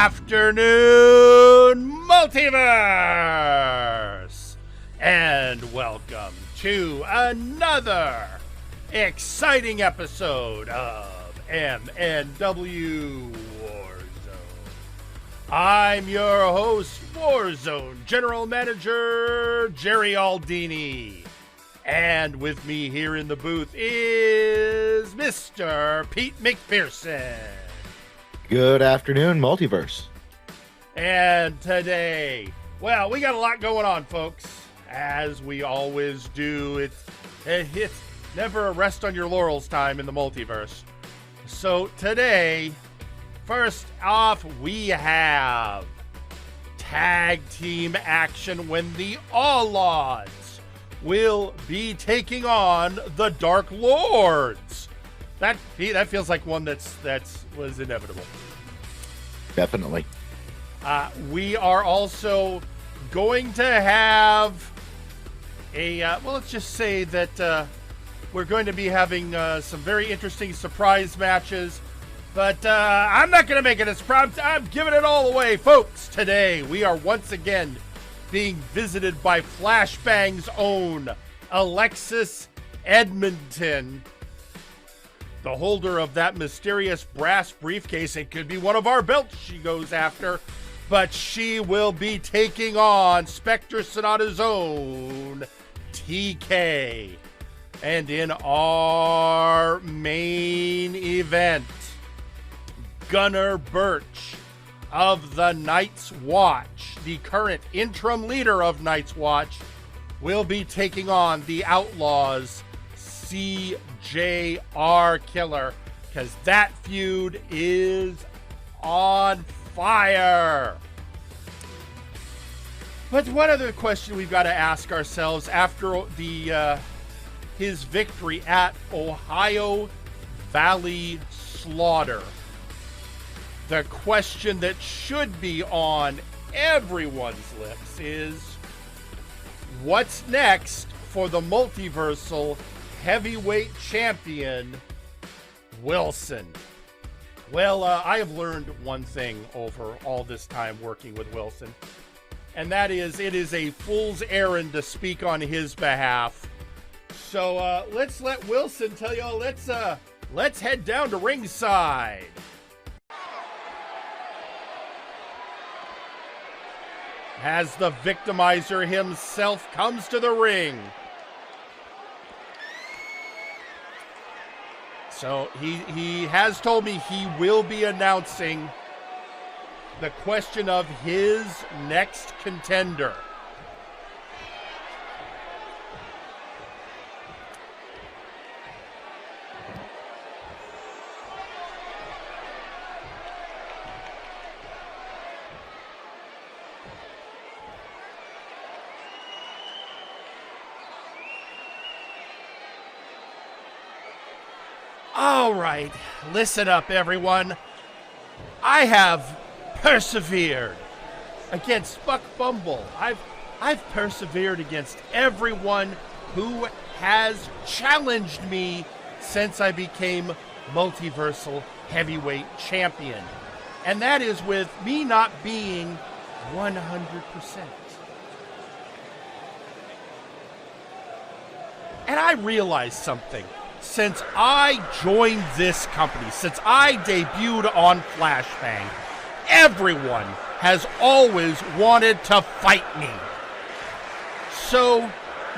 afternoon, Multiverse! And welcome to another exciting episode of MNW Warzone. I'm your host, Warzone General Manager Jerry Aldini. And with me here in the booth is Mr. Pete McPherson. Good afternoon, Multiverse. And today, well, we got a lot going on, folks, as we always do. It's never a rest on your laurels time in the Multiverse. So today, first off, we have tag team action when the Lawds will be taking on the Dark Lords. That feels like one that was inevitable. Definitely. We are also going to have a well, let's just say that we're going to be having some very interesting surprise matches. But I'm not going to make it a surprise. I'm giving it all away, folks. Today we are once again being visited by Flashbang's own Alexis Edmonton, the holder of that mysterious brass briefcase. It could be one of our belts she goes after, but she will be taking on Spectre Sonata's own TeeKay. And in our main event, Gunner Birch of the Night's Watch, the current interim leader of Night's Watch, will be taking on the Outlaws' JIR Killer, because that feud is on fire. But one other question we've got to ask ourselves after his victory at Ohio Valley Slaughter. The question that should be on everyone's lips is, what's next for the multiversal heavyweight champion, Wilson? Well, I have learned one thing over all this time working with Wilson, and that is it is a fool's errand to speak on his behalf. So let's let Wilson tell y'all, let's head down to ringside. As the victimizer himself comes to the ring. So he has told me he will be announcing the question of his next contender. All right, listen up, everyone. I have persevered against Buck Bumble. I've persevered against everyone who has challenged me since I became multiversal heavyweight champion. And that is with me not being 100%. And I realized something. Since I joined this company, since I debuted on Flashbang, everyone has always wanted to fight me. So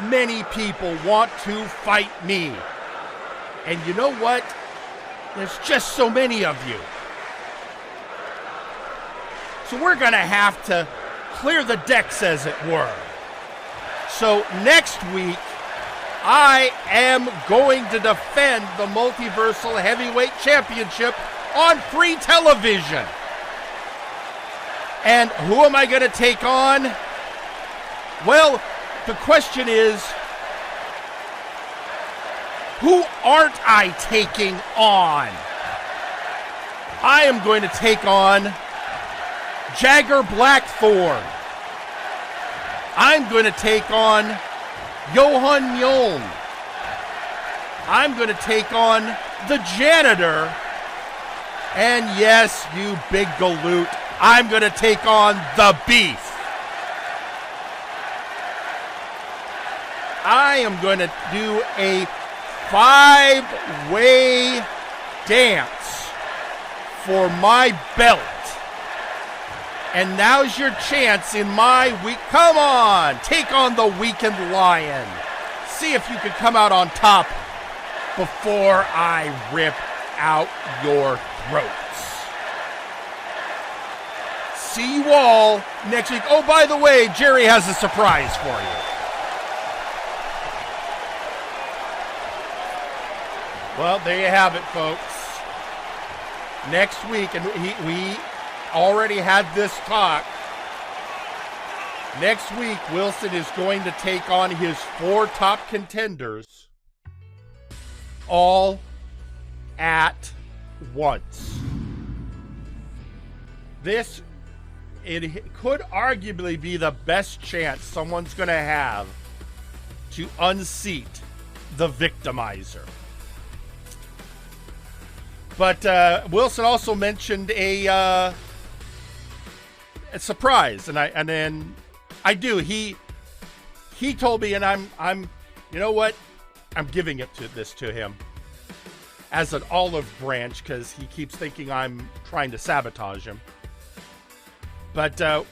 many people want to fight me. And you know what? There's just so many of you. So we're going to have to clear the decks, as it were. So next week, I am going to defend the Multiversal Heavyweight Championship on free television. And who am I going to take on? Well, the question is, who aren't I taking on? I am going to take on Jagger Blackthorn. I'm going to take on Johan Mjoln. I'm going to take on the Janitor. And yes, you big galoot, I'm going to take on the Beast. I am going to do a 5-way dance for my belt. And now's your chance in my week. Come on, take on the weakened lion. See if you can come out on top before I rip out your throats. See you all next week. Oh, by the way, Jerry has a surprise for you. Well, there you have it, folks. Next week, and we already had this talk. Next week, Wilson is going to take on his 4 top contenders all at once. This, it could arguably be the best chance someone's going to have to unseat the victimizer. But Wilson also mentioned a surprise, and then I do. He told me, and I'm you know what? I'm giving this to him as an olive branch because he keeps thinking I'm trying to sabotage him. But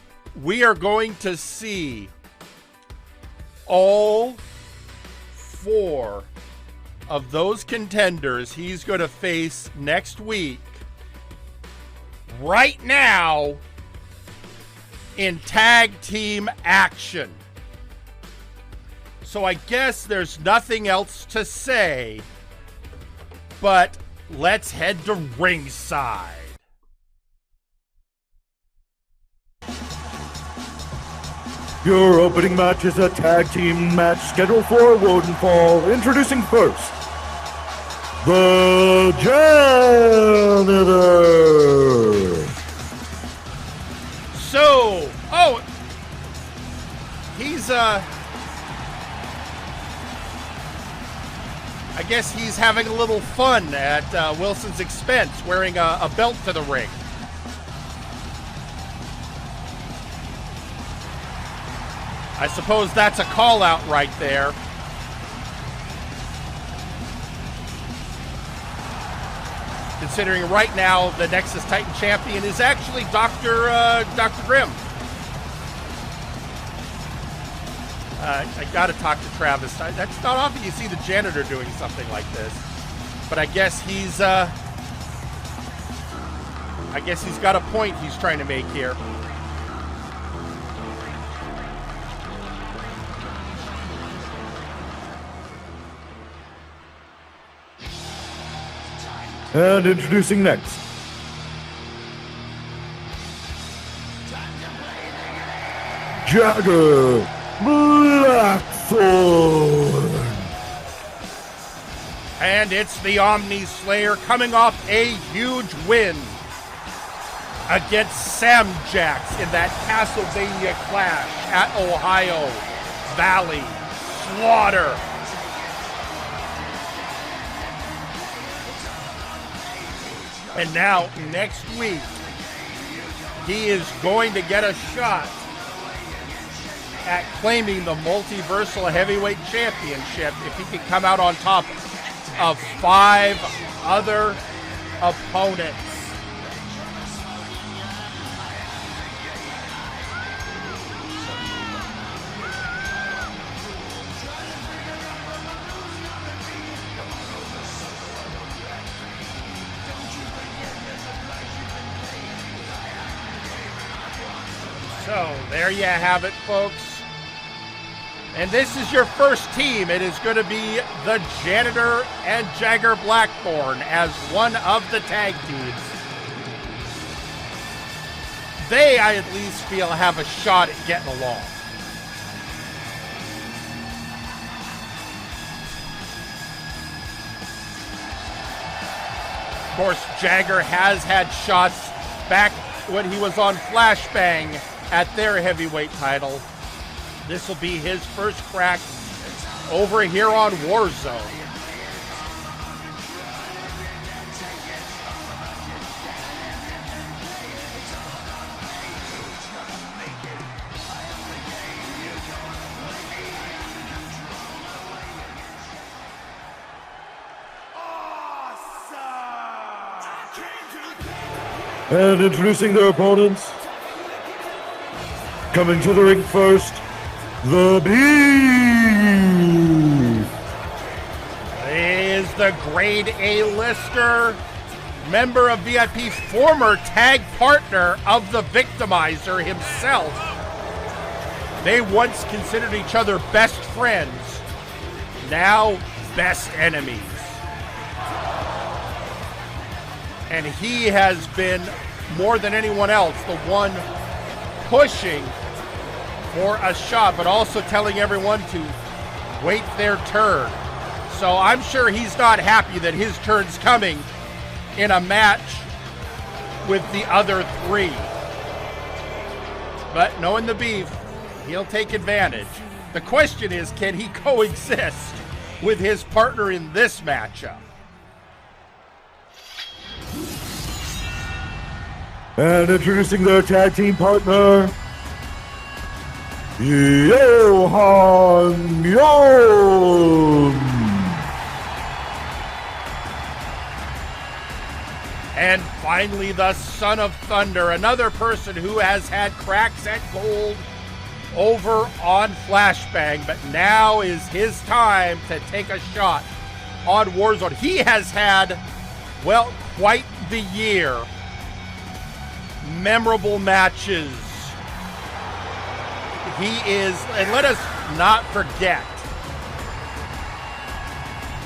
we are going to see all 4 of those contenders he's going to face next week right now in tag team action. So I guess there's nothing else to say, but let's head to ringside. Your opening match is a tag team match scheduled for Wonderball. Introducing first, the Janitor. So, he's I guess he's having a little fun at Wilson's expense, wearing a belt to the ring. I suppose that's a call out right there. Considering right now the Nexus Titan champion is actually Dr. Grimm. I gotta talk to Travis. That's not often you see the Janitor doing something like this, but I guess he's got a point he's trying to make here. And introducing next, Jagger, Blackthorn. And it's the Omni Slayer coming off a huge win against Sam Jax in that Castlevania clash at Ohio Valley Slaughter. And now, next week, he is going to get a shot at claiming the Multiversal Heavyweight Championship if he can come out on top of 5 other opponents. So, there you have it, folks. And this is your first team. It is going to be the Janitor and Jagger Blackthorn as one of the tag teams. They, I at least feel, have a shot at getting along. Of course, Jagger has had shots back when he was on Flashbang at their heavyweight title. This will be his first crack over here on Warzone. And introducing their opponents, coming to the ring first, the Beef. Is the grade A-lister, member of VIP, former tag partner of the Victimizer himself. They once considered each other best friends, now best enemies. And he has been, more than anyone else, the one pushing for a shot, but also telling everyone to wait their turn. So I'm sure he's not happy that his turn's coming in a match with the other three. But knowing the Beef, he'll take advantage. The question is, can he coexist with his partner in this matchup? And introducing their tag team partner, Johan Mjoln. And finally, the Son of Thunder, another person who has had cracks at gold over on Flashbang, but now is his time to take a shot on Warzone. He has had, well, quite the year. Memorable matches. He is, and let us not forget,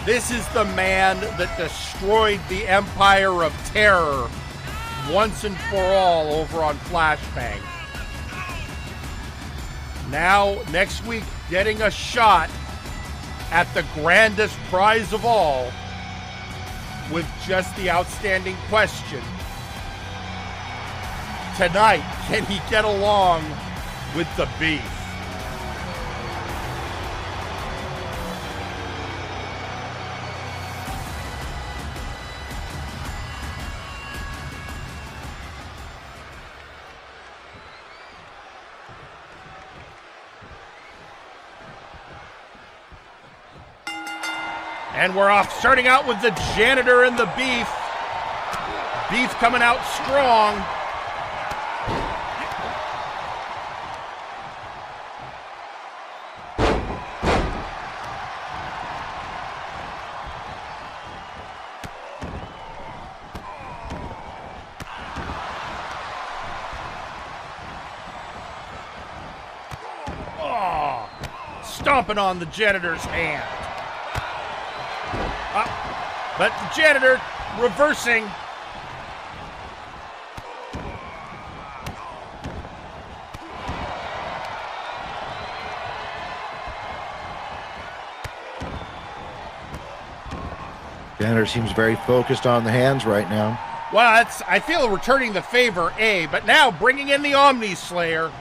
this is the man that destroyed the Empire of Terror once and for all over on Flashbang. Now, next week, getting a shot at the grandest prize of all with just the outstanding question. Tonight, can he get along with the Beef? And we're off, starting out with the Janitor and the Beef. Beef coming out strong. Oh, stomping on the Janitor's hand. But the Janitor reversing. Janitor seems very focused on the hands right now. Well, I feel returning the favor, A, but now bringing in the Omni Slayer.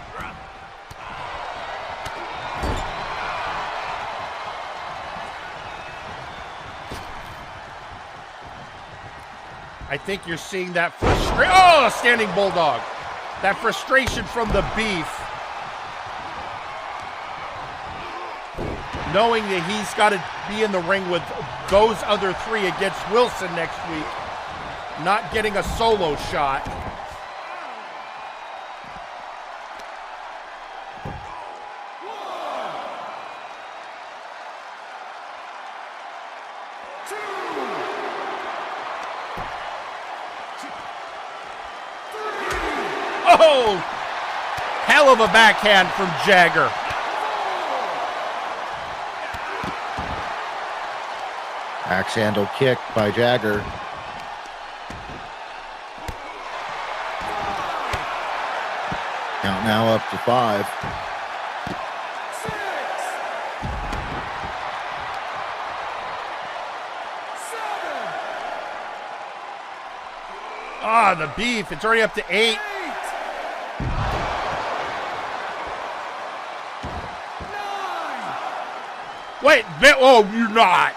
I think you're seeing that frustration. Oh, standing bulldog. That frustration from the Beef. Knowing that he's got to be in the ring with those other three against Wilson next week. Not getting a solo shot. Oh! Hell of a backhand from Jagger. Axe handle kick by Jagger. Count now up to 5. Ah, the Beef. It's already up to 8. Wait, oh, you're not.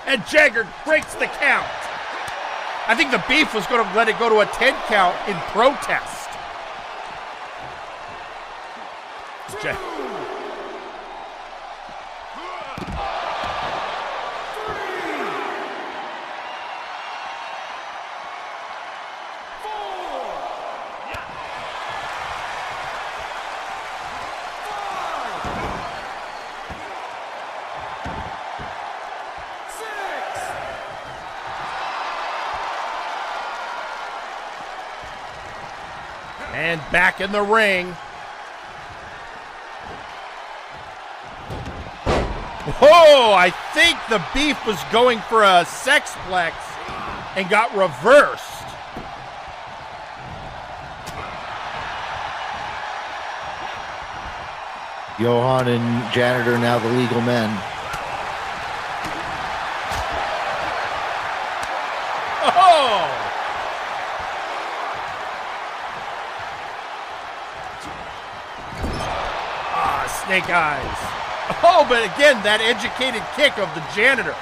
And Jagger breaks the count. I think the Beef was going to let it go to a 10 count in protest. And back in the ring. Whoa, I think the Beef was going for a sexplex and got reversed. Johan and Janitor now the legal men. Oh! Ah, snake eyes. Oh, but again, that educated kick of the Janitor.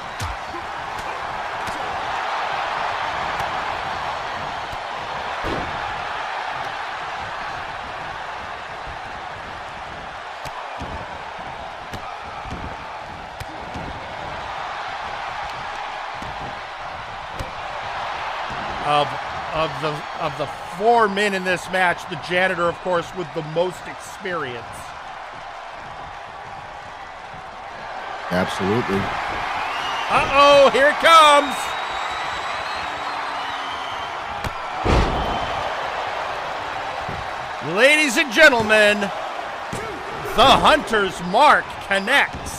Of the 4 men in this match, the Janitor, of course, with the most experience. Absolutely. Uh-oh, here it comes. Ladies and gentlemen, the Hunter's Mark connects.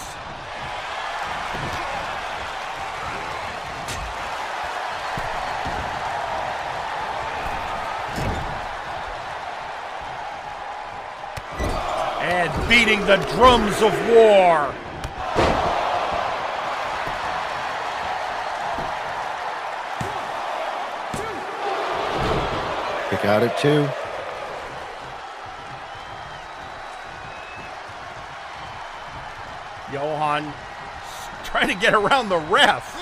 And beating the drums of war. They got it too. Johan trying to get around the ref.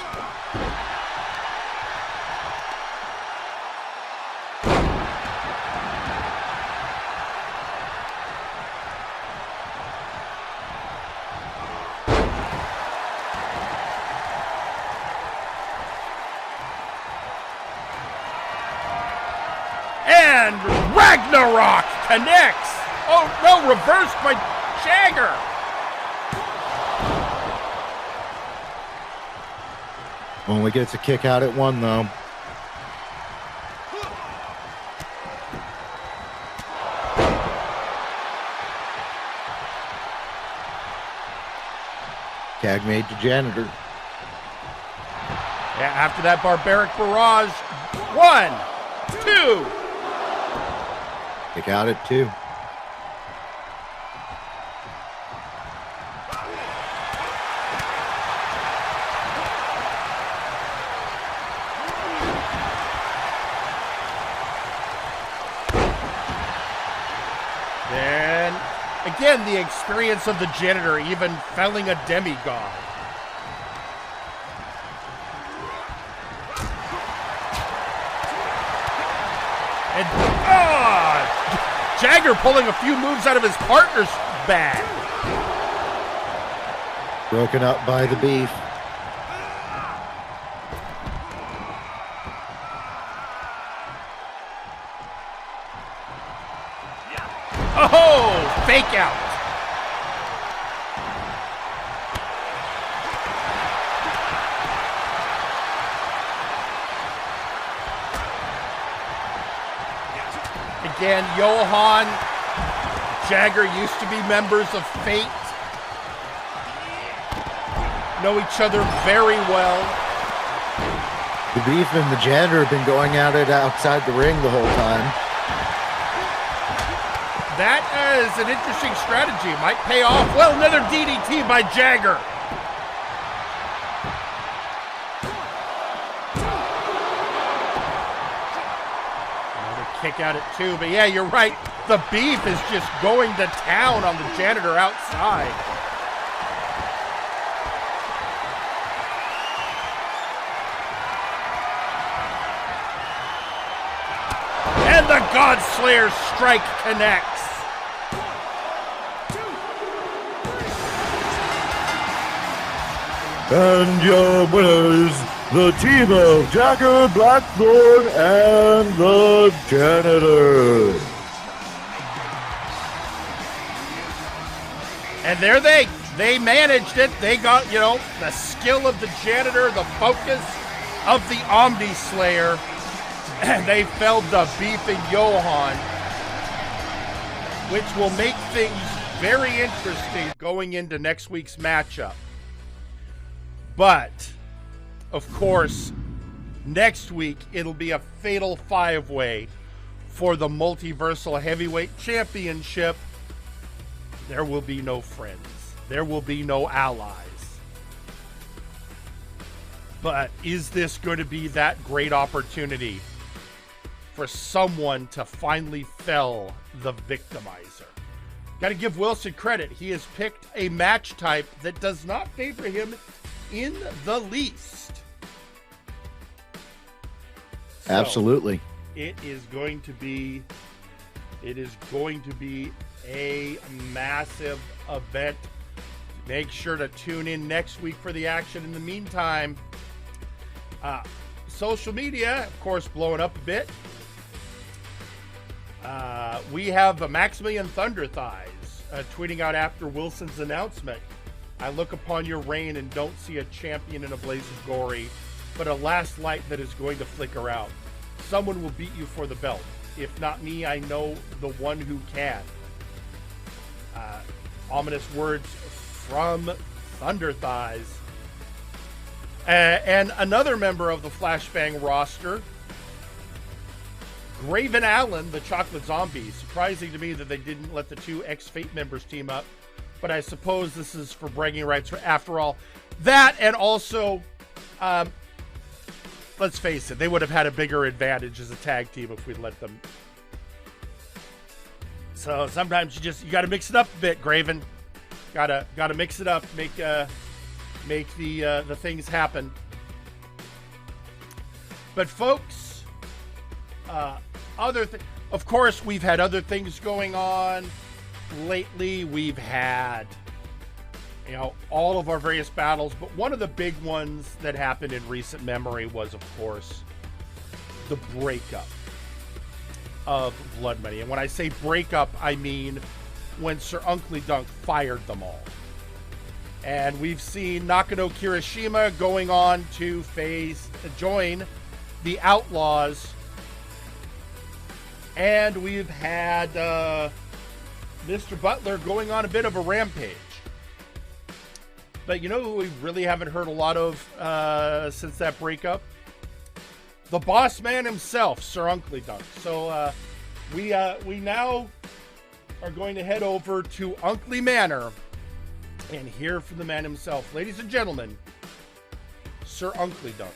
And Ragnarok connects. Oh no, reversed by Jagger. Only gets a kick out at 1 though. Tag made to Janitor. Yeah, after that barbaric barrage. 1, 2. Kick out at 2. Then, again, the experience of the Janitor, even felling a demigod. And, Jagger pulling a few moves out of his partner's bag. Broken up by the Beef. Oh, fake out. Again, Johan, Jagger used to be members of Fate. Know each other very well. The Beef and the Janitor have been going at it outside the ring the whole time. That is an interesting strategy. Might pay off. Well, another DDT by Jagger. Kick out at 2, but yeah, you're right. The Beef is just going to town on the Janitor outside. And the Godslayer strike connects. And your winners, the team of Jagger, Blackthorn, and the Janitor. And there they managed it. They got, the skill of the Janitor, the focus of the Omni Slayer. And they felled the Beef and Johan. which will make things very interesting going into next week's matchup. But, of course, next week it'll be a fatal 5-way for the Multiversal Heavyweight Championship. There will be no friends. There will be no allies. But is this going to be that great opportunity for someone to finally fell the victimizer? Got to give Wilson credit. He has picked a match type that does not favor him in the least. So, absolutely. It is going to be a massive event. Make sure to tune in next week for the action. In the meantime, social media, of course, blowing up a bit. We have Maximilian Thunder Thighs tweeting out after Wilson's announcement. I look upon your reign and don't see a champion in a blaze of glory, but a last light that is going to flicker out. Someone will beat you for the belt. If not me, I know the one who can. Ominous words from Thunder Thighs. And another member of the Flashbang roster, Graven Allen, the Chocolate Zombie. Surprising to me that they didn't let the two ex-Fate members team up, but I suppose this is for bragging rights after all. That, and also, let's face it, they would have had a bigger advantage as a tag team if we'd let them. So sometimes you got to mix it up a bit, Graven. Gotta mix it up, make the things happen. But folks, of course, we've had other things going on lately. We've had, all of our various battles, but one of the big ones that happened in recent memory was, of course, the breakup of Blood Money. And when I say breakup, I mean when Sir Uncle Dunk fired them all. And we've seen Nakano Kirishima going on to join the Outlaws. And we've had Mr. Butler going on a bit of a rampage. But you know who we really haven't heard a lot of since that breakup? The boss man himself, Sir Uncle Dunk. So we now are going to head over to Unkley Manor and hear from the man himself. Ladies and gentlemen, Sir Uncle Dunk.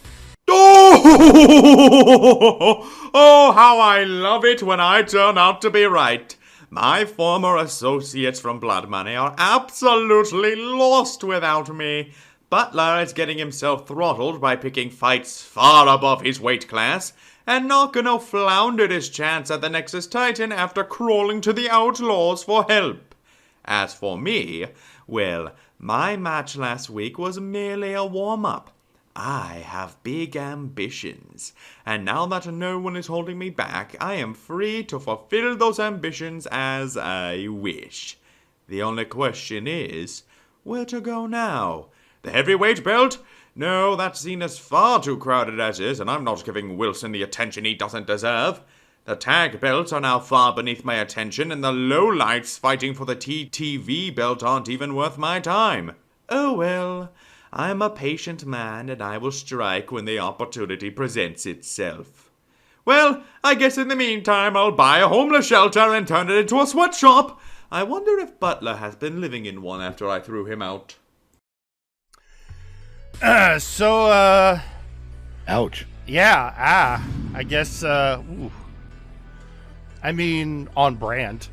Oh, how I love it when I turn out to be right. My former associates from Blood Money are absolutely lost without me. Butler is getting himself throttled by picking fights far above his weight class, and Nakano floundered his chance at the Nexus Titan after crawling to the Outlaws for help. As for me, well, my match last week was merely a warm-up. I have big ambitions, and now that no one is holding me back, I am free to fulfill those ambitions as I wish. The only question is, where to go now? The heavyweight belt? No, that scene is far too crowded as is, and I'm not giving Wilson the attention he doesn't deserve. The tag belts are now far beneath my attention, and the lowlights fighting for the TTV belt aren't even worth my time. Oh well, I'm a patient man, and I will strike when the opportunity presents itself. Well, I guess in the meantime I'll buy a homeless shelter and turn it into a sweatshop. I wonder if Butler has been living in one after I threw him out. Ouch. Yeah, I guess, ooh. I mean, on brand.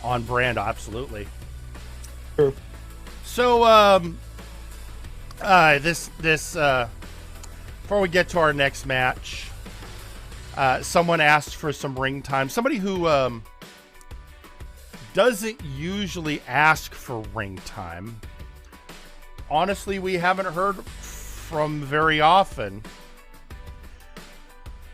On brand, absolutely. Sure. So, before we get to our next match, someone asked for some ring time. Somebody who, doesn't usually ask for ring time. Honestly, we haven't heard from very often.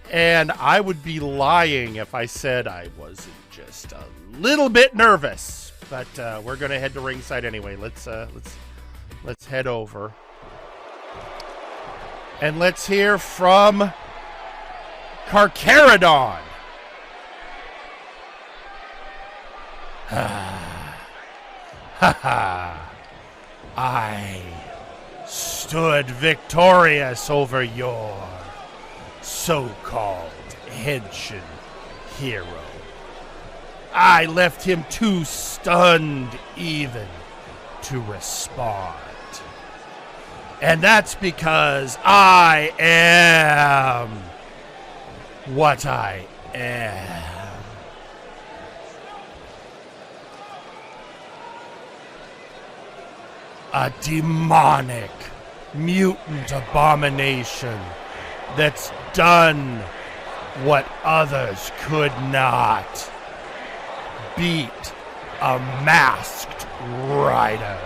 And I would be lying if I said I wasn't just a little bit nervous. But we're going to head to ringside anyway. Let's head over. And let's hear from Carcharodon. I stood victorious over your so-called Henshin hero. I left him too stunned even to respond. And that's because I am what I am. A demonic mutant abomination that's done what others could not. Beat a masked rider.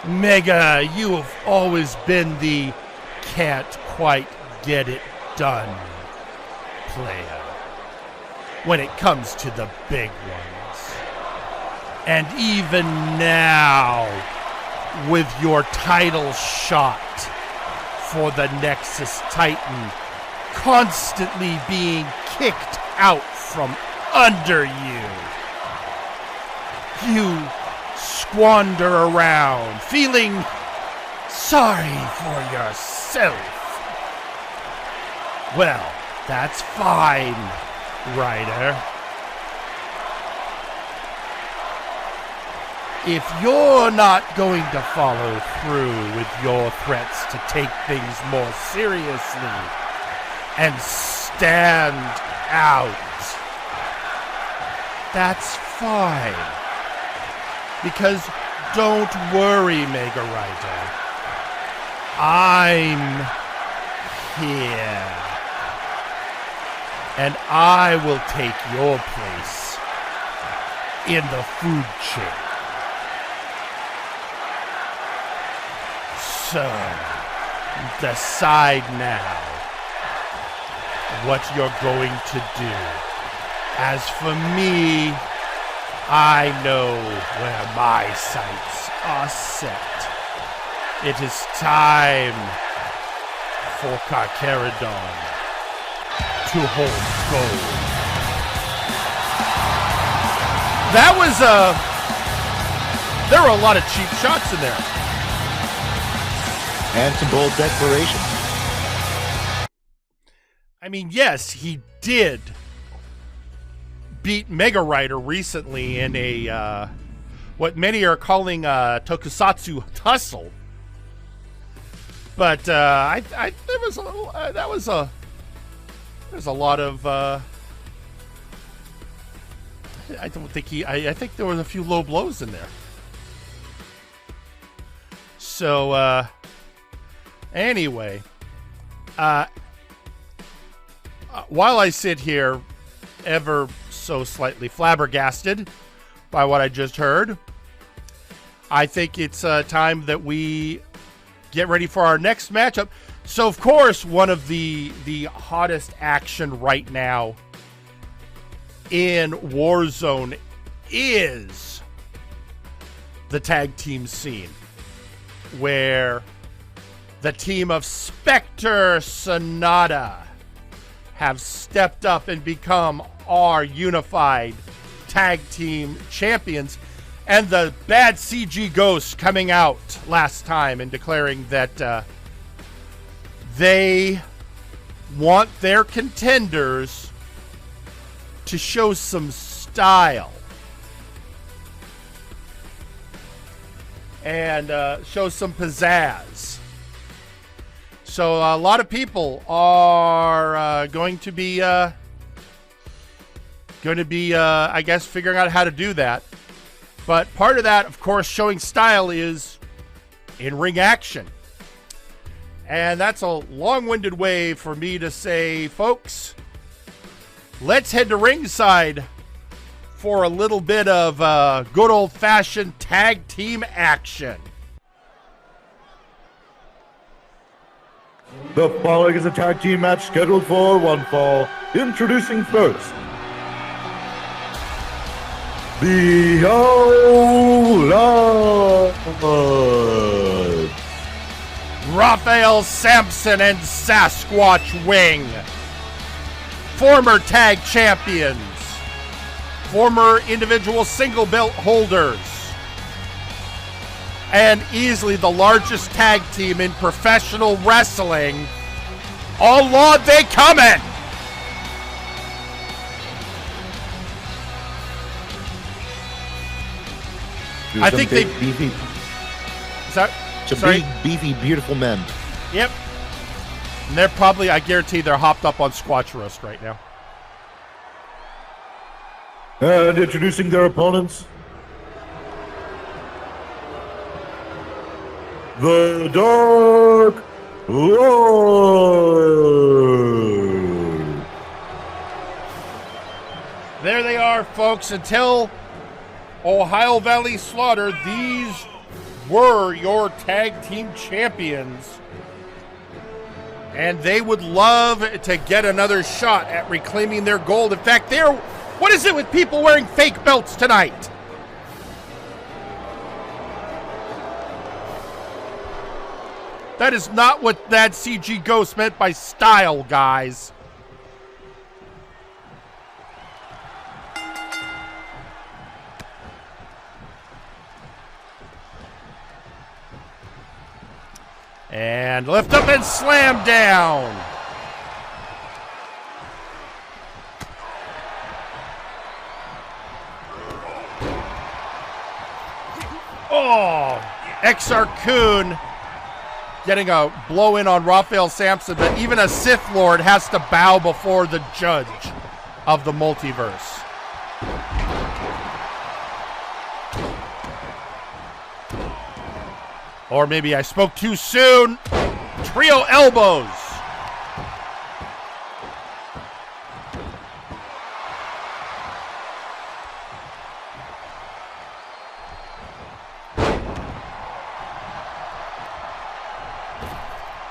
Mega, you have always been the can't quite get it done player when it comes to the big ones. And even now, with your title shot for the Nexus Titan constantly being kicked out from under you, you squander around, feeling sorry for yourself. Well, that's fine, Ryder. If you're not going to follow through with your threats to take things more seriously and stand out, that's fine. Because don't worry, Mega Rider. I'm here. And I will take your place in the food chain. So, decide now what you're going to do. As for me, I know where my sights are set. It is time for Carcharodon to hold gold. That was there were a lot of cheap shots in there. And some bold declarations. I mean, yes, he did beat Mega Rider recently in a what many are calling a tokusatsu tussle. But there's a lot of I don't think I think there was a few low blows in there. So anyway, while I sit here ever so slightly flabbergasted by what I just heard, I think it's time that we get ready for our next matchup. So, of course, one of the hottest action right now in Warzone is the tag team scene, where the team of Spectre Sonata have stepped up and become our unified tag team champions. And the bad CG Ghost coming out last time and declaring that they want their contenders to show some style and show some pizzazz. So a lot of people are going to be, I guess, figuring out how to do that. But part of that, of course, showing style is in-ring action. And that's a long-winded way for me to say, folks, let's head to ringside for a little bit of good old-fashioned tag team action. The following is a tag team match scheduled for one fall. Introducing first, the Lawds. Raphael Sampson and Sasquatch Wing, former tag champions, former individual single belt holders, and easily the largest tag team in professional wrestling. Oh Lord, they coming! I think they beefy. Sorry? Big, beefy, beautiful men. Yep. And they're probably, I guarantee they're hopped up on Squatch Roast right now. And introducing their opponents, the Dark Lord. There they are, folks. Until Ohio Valley Slaughter, these were your tag team champions. And they would love to get another shot at reclaiming their gold. In fact, what is it with people wearing fake belts tonight? That is not what that CG Ghost meant by style, guys. And lift up and slam down. Oh, XR Coon getting a blow in on Raphael Sampson, but even a Sith Lord has to bow before the judge of the multiverse. Or maybe I spoke too soon. Trio elbows.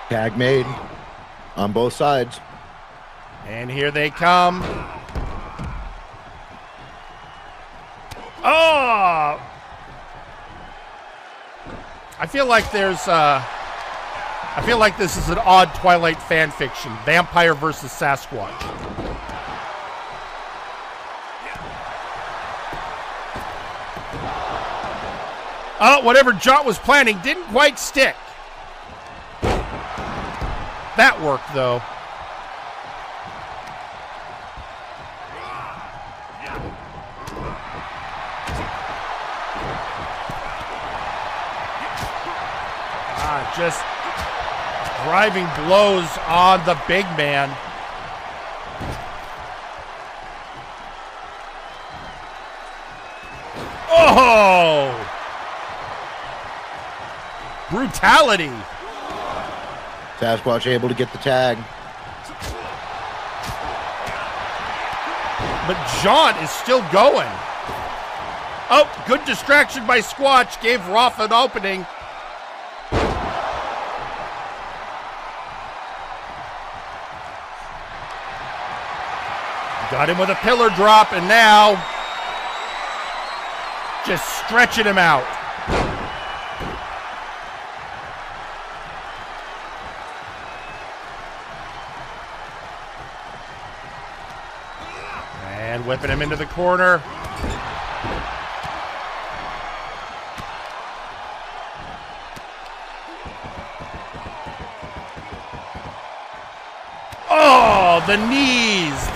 Tag made on both sides. And here they come. Oh! I feel like this is an odd Twilight fan fiction. Vampire versus Sasquatch. Oh, whatever Jot was planning didn't quite stick. That worked, though. Just driving blows on the big man. Oh! Brutality. Sasquatch able to get the tag. But John is still going. Oh, good distraction by Squatch. Gave Roth an opening. Got him with a pillar drop, and now just stretching him out. And whipping him into the corner. Oh, the knees.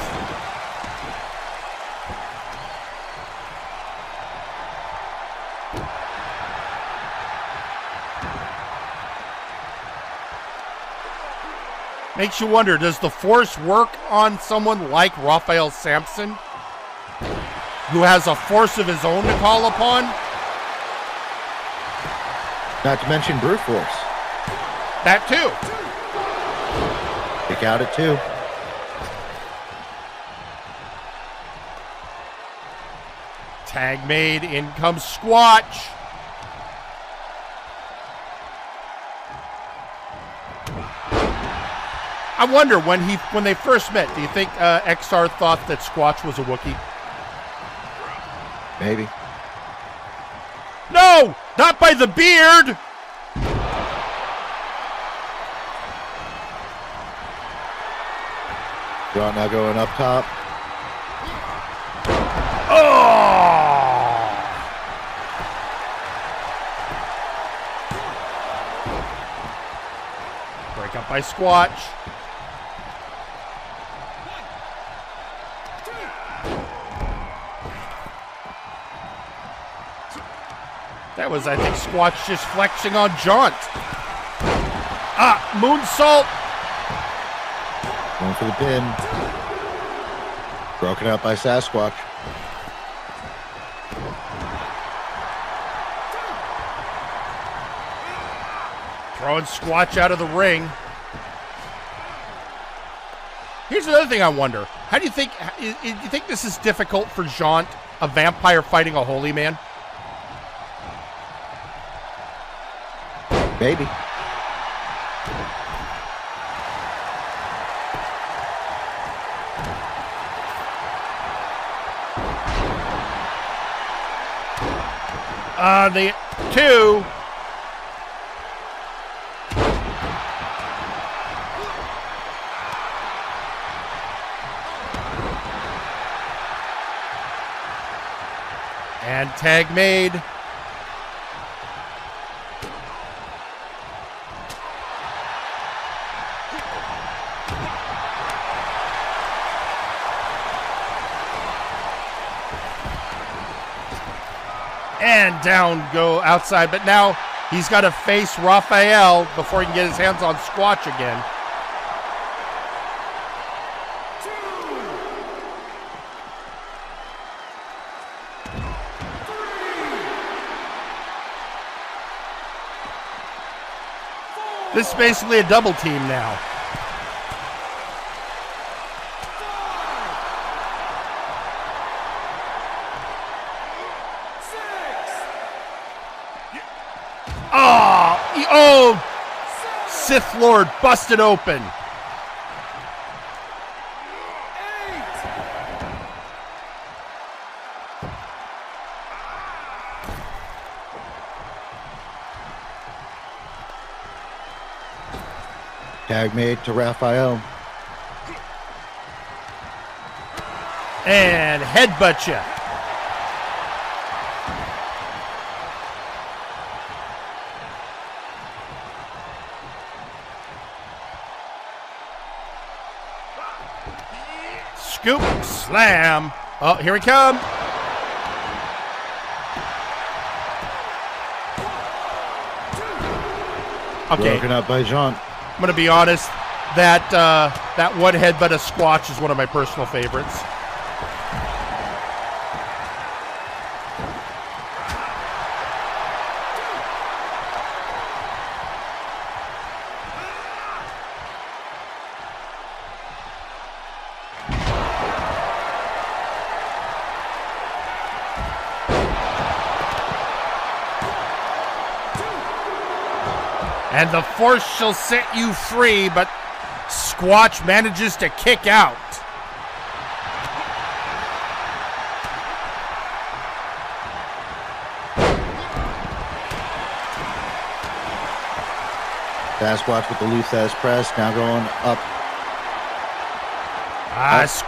Makes you wonder, does the Force work on someone like Raphael Sampson, who has a force of his own to call upon? Not to mention brute force. That too. Kick out at 2. Tag made, in comes Squatch. I wonder, when they first met, do you think XR thought that Squatch was a Wookiee? Maybe. No! Not by the beard! John now going up top. Oh! Break up by Squatch. That was, I think, Squatch just flexing on Jaunt. Moonsault. Going for the pin. Broken out by Sasquatch. Throwing Squatch out of the ring. Here's another thing I wonder. How do you think this is difficult for Jaunt, a vampire fighting a holy man? Maybe. The 2. And tag made. And down go outside, but now he's got to face Raphael before he can get his hands on Squatch again. This is basically a double team now. Oh, Sith Lord busted open. Tag made to Raphael. And headbutt you. Scoop, slam. Oh, here we come. Okay. Broken up by Jaunt. I'm going to be honest. That one headbutt of Squatch is one of my personal favorites. And the force shall set you free, but Squatch manages to kick out. Sasquatch with the Luthez press, now going up.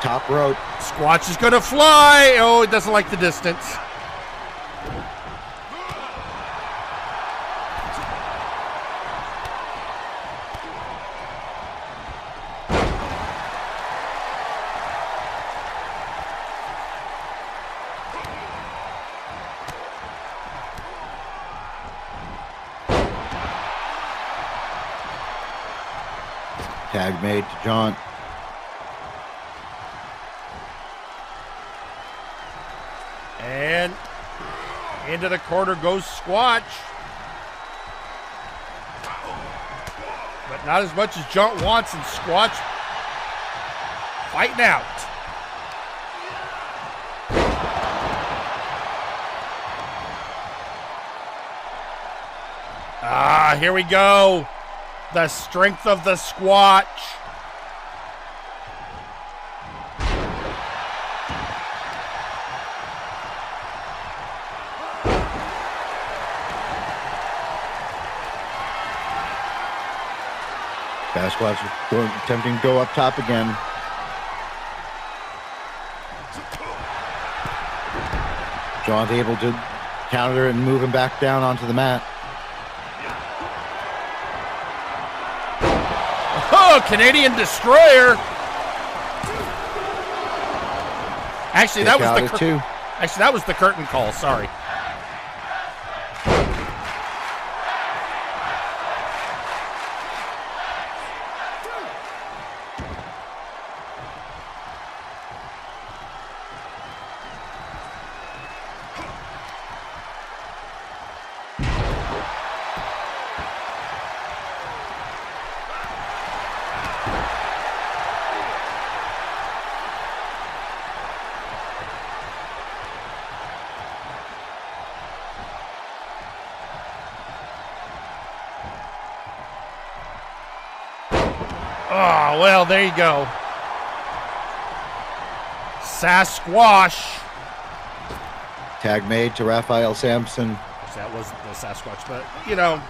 Top rope. Squatch is going to fly. Oh, it doesn't like the distance. Tag made to Jaunt. And into the corner goes Squatch. But not as much as Jaunt wants, and Squatch fighting out. Here we go. The strength of the Squatch. Sasquatch attempting to go up top again. John's able to counter and move him back down onto the mat. Oh, Canadian Destroyer. Actually, that was the curtain call. Sorry. Oh, well, there you go. Sasquatch. Tag made to Raphael Sampson. That wasn't the Sasquatch, but, you know.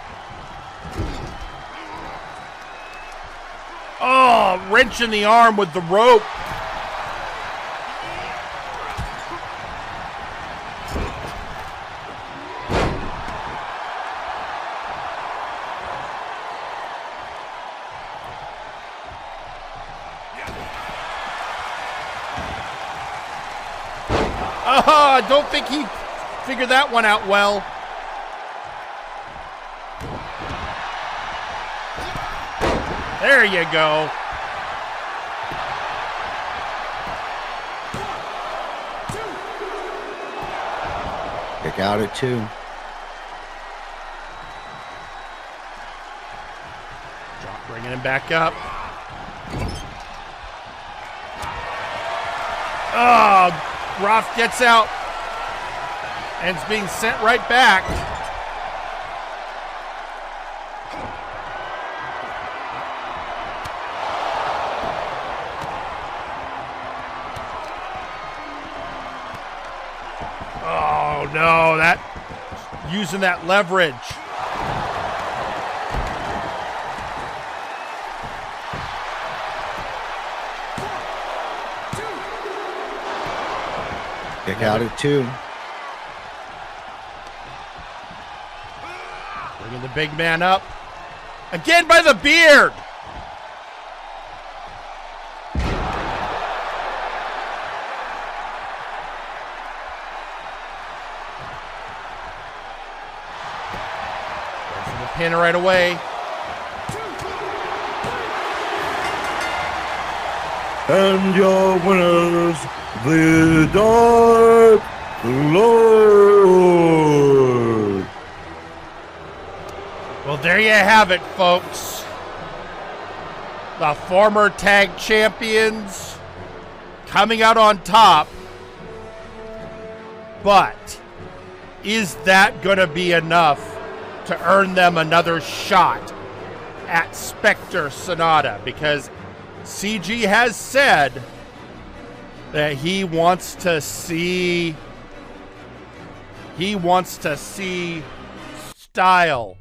Oh, wrench in the arm with the rope. I don't think he figured that one out well. There you go. Kick out at 2. Drop, bringing him back up. Oh, Roth gets out and is being sent right back. Oh no, using that leverage. Kick out at 2. Bringing the big man up. Again by the beard. Goes for the pin right away. And your winners, the Dark Lord. Well, there you have it, folks. The former tag champions coming out on top. But is that going to be enough to earn them another shot at Spectre Sonata? Because CG has said that he wants to see style.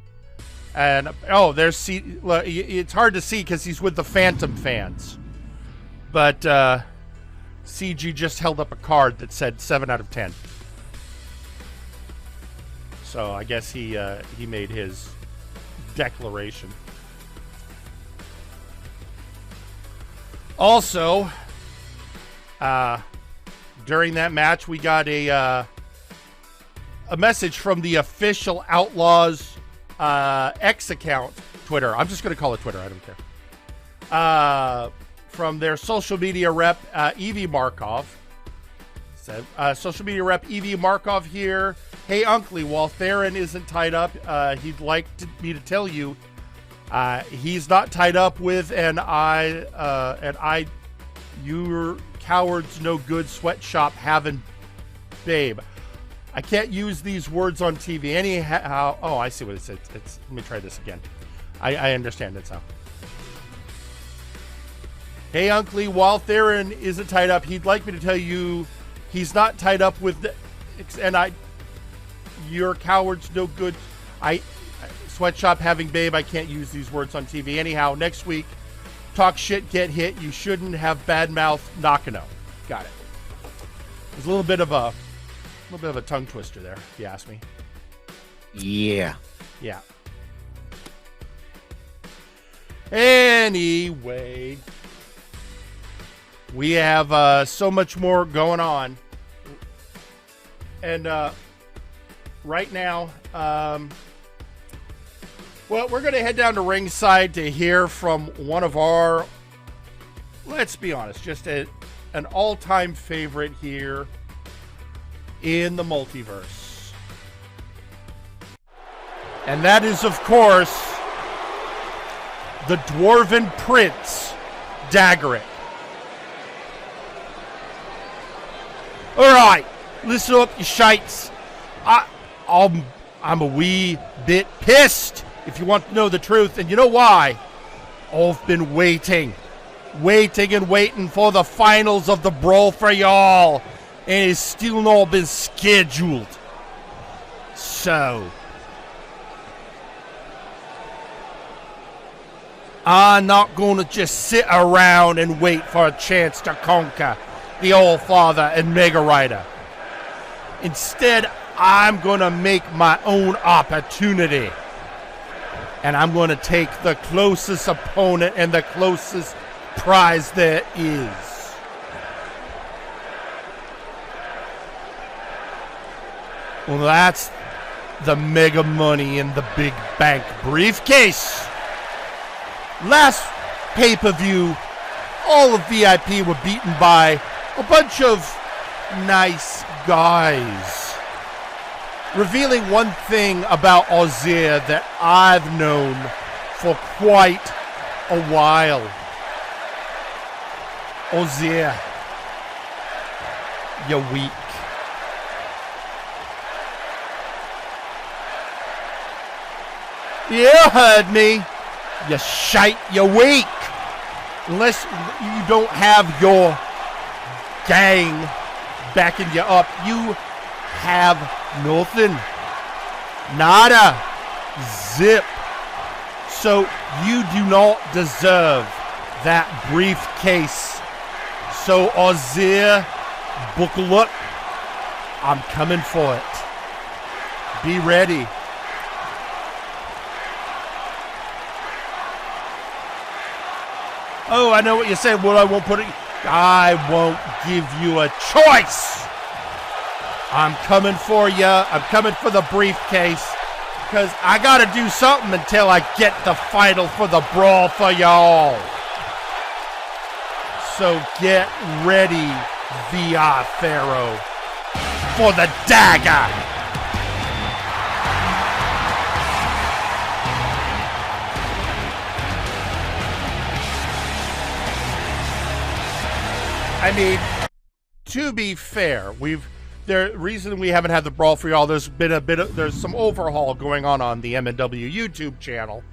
And there's it's hard to see because he's with the Phantom fans, but CG just held up a card that said 7 out of 10. So I guess he made his declaration. Also, during that match, we got a message from the official Outlaws X account, Twitter. I'm just going to call it Twitter. I don't care. From their social media rep, Evie Markov. Said, social media rep Evie Markov here. Hey, Unkley, while Theron isn't tied up, he'd like me to tell you he's not tied up with your cowards no good sweatshop having babe. I can't use these words on TV anyhow. Oh, I see what it says. Let me try this again. I understand it now. Hey, Unkley, while Theron isn't tied up, he'd like me to tell you he's not tied up with your cowards no good. Sweatshop having babe. I can't use these words on TV anyhow. Next week, talk shit, get hit. You shouldn't have bad mouth Nakano. Got it. There's a little bit of a little bit of a tongue twister there, if you ask me. Yeah. Yeah. Anyway, we have so much more going on. And right now, well, we're going to head down to ringside to hear from one of our, let's be honest, just an all-time favorite here in the multiverse. And that is, of course, the Dwarven Prince, Dagrik. All right, listen up, you shites. I'm a wee bit pissed, if you want to know the truth, and you know why? I've been waiting and waiting for the finals of the Brawl for y'all, and it's still not been scheduled. So, I'm not going to just sit around and wait for a chance to conquer the All-Father and Mega Rider. Instead, I'm going to make my own opportunity. And I'm going to take the closest opponent and the closest prize there is. Well, that's the mega money in the big bank briefcase. Last pay-per-view, all of VIP were beaten by a bunch of nice guys. Revealing one thing about Ozir that I've known for quite a while. Ozir, you're weak. You heard me. You shite, you're weak. Unless you don't have your gang backing you up, you have nothing. Nada. Zip. So you do not deserve that briefcase. So Ozir, buckle up. I'm coming for it. Be ready. Oh, I know what you're saying. Well, I won't put it. I won't give you a choice. I'm coming for you. I'm coming for the briefcase. Because I got to do something until I get the final for the brawl for y'all. So get ready, VR Pharaoh, for the dagger. I mean, to be fair, the reason we haven't had the brawl for y'all, there's some overhaul going on the MNW YouTube channel,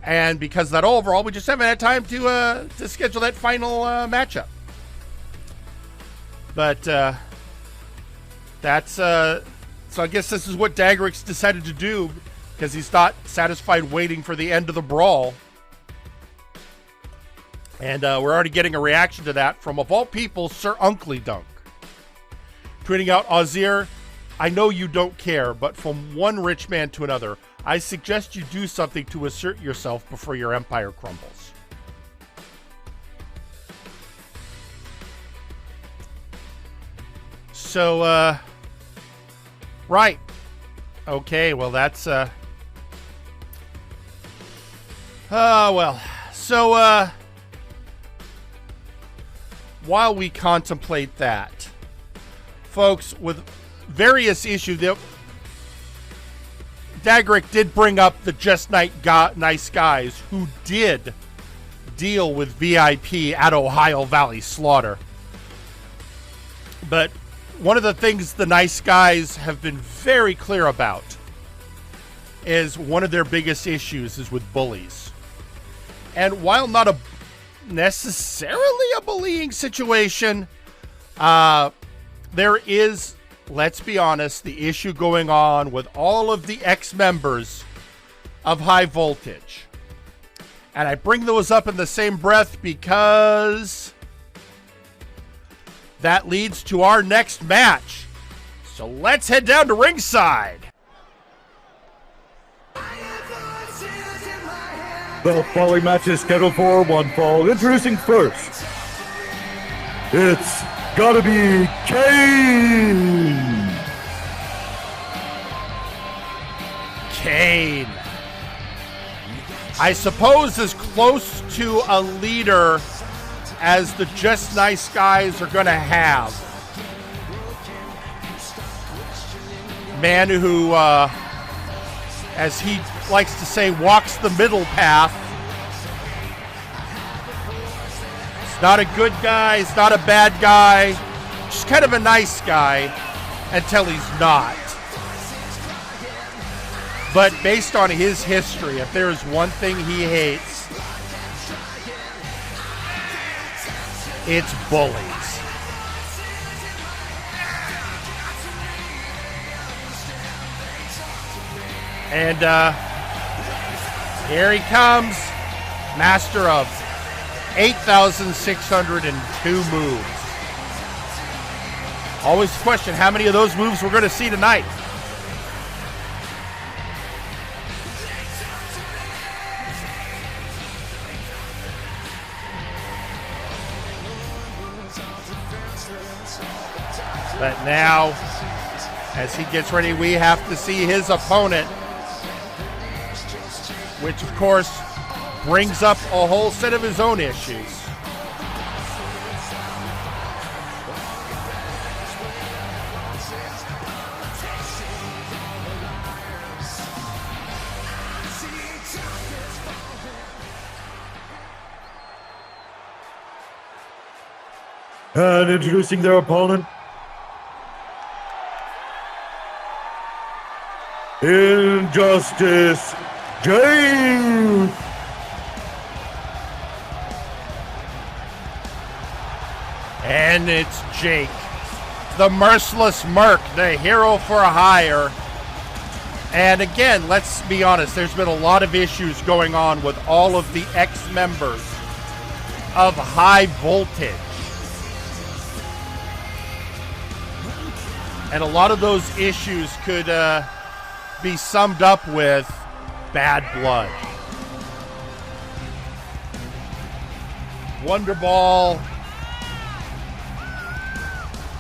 and because of that overhaul, we just haven't had time to schedule that final matchup. But that's so I guess this is what Dagrik's decided to do because he's not satisfied waiting for the end of the brawl. And we're already getting a reaction to that from, of all people, Sir Unkley Dunk. Tweeting out, Ozir, I know you don't care, but from one rich man to another, I suggest you do something to assert yourself before your empire crumbles. So, right. Okay, well, that's, well. So, while we contemplate that, folks, with various issues, Dagrik did bring up the Just Nice Guys who did deal with VIP at Ohio Valley Slaughter. But one of the things the Nice Guys have been very clear about is one of their biggest issues is with bullies. And while not necessarily a bullying situation, there is, let's be honest, the issue going on with all of the ex-members of High Voltage. And I bring those up in the same breath because that leads to our next match. So let's head down to ringside. The following match is scheduled for one fall. Introducing first, it's gotta be Cain. Cain. I suppose as close to a leader as the Just Nice guys are going to have. Man who, as he likes to say, walks the middle path. He's not a good guy, he's not a bad guy, just kind of a nice guy until he's not. But based on his history, if there is one thing he hates, it's bullies. And here he comes, master of 8,602 moves. Always the question, how many of those moves we're going to see tonight? But now, as he gets ready, we have to see his opponent, which of course brings up a whole set of his own issues. And introducing their opponent, Injustsice, Jhake. And it's Jhake, the merciless merc, the hero for hire. And again, let's be honest, there's been a lot of issues going on with all of the ex-members of High Voltage. And a lot of those issues could be summed up with bad blood. Wonderball,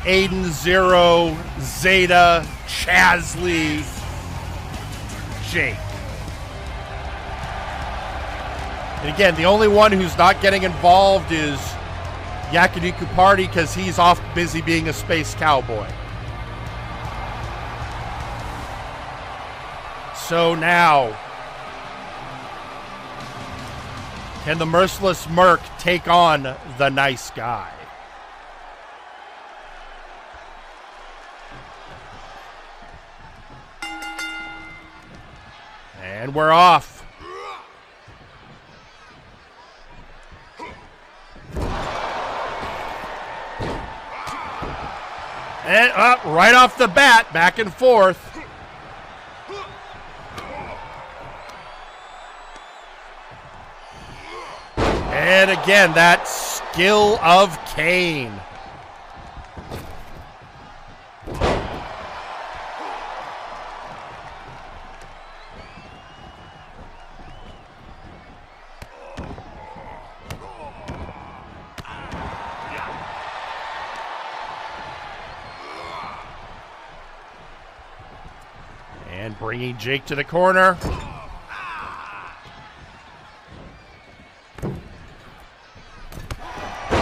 Aiden Zero, Zeta, Chasley, Jhake. And again, the only one who's not getting involved is Yakiniku Party because he's off busy being a space cowboy. So now, can the merciless merc take on the nice guy? And we're off. And right off the bat, back and forth. And again, that skill of Cain. And bringing Jhake to the corner.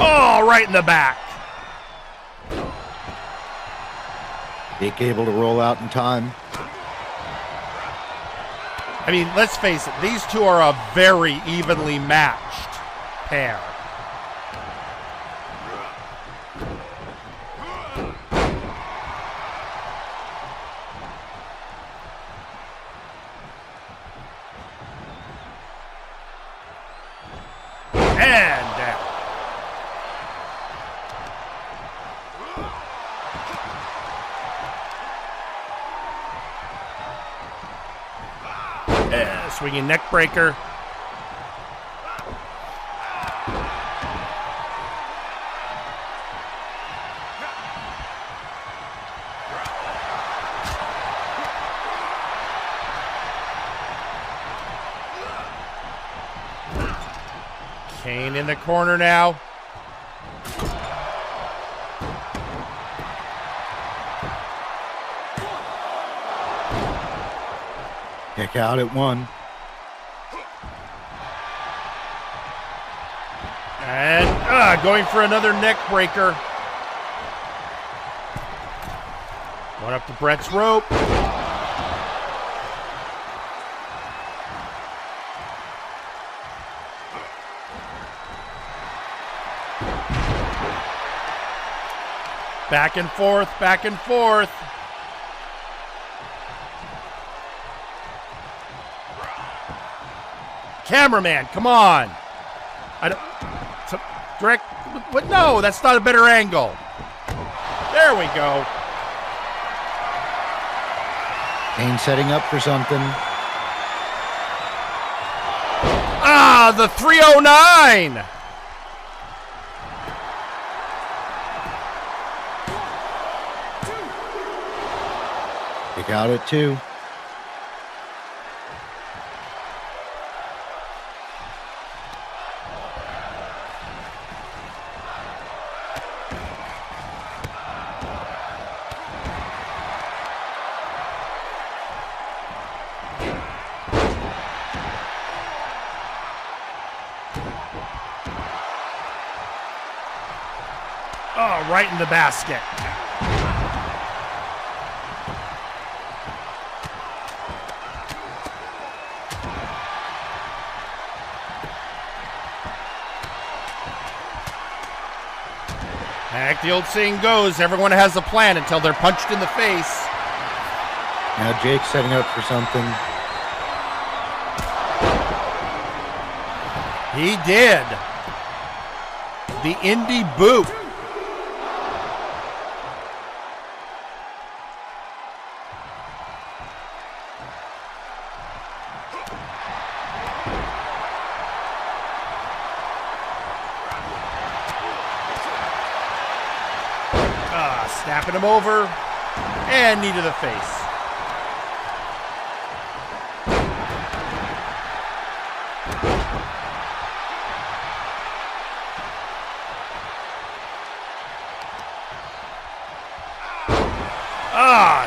Oh, right in the back. Jhake able to roll out in time. I mean, let's face it, these two are a very evenly matched pair. And down. Swinging neck breaker. Cain in the corner now. Kick out at 1. And going for another neck breaker. Going up to Brett's rope. Back and forth, back and forth. Cameraman, come on. I don't. Direct. What? No, that's not a better angle. There we go. Cain setting up for something. Ah, the 309. Kick out at 2. Oh, right in the basket. Heck, the old saying goes, everyone has a plan until they're punched in the face. Now Jhake's setting up for something. He did. The indie boot. Snapping him over, and knee to the face.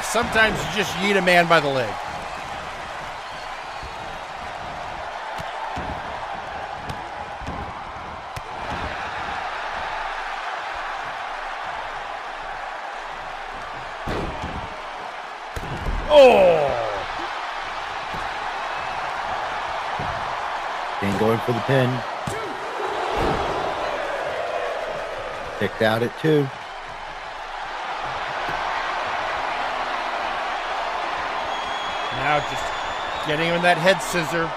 Sometimes you just yeet a man by the leg. Cain going for the pin. Kicked out at 2. Now just getting him in that head scissor.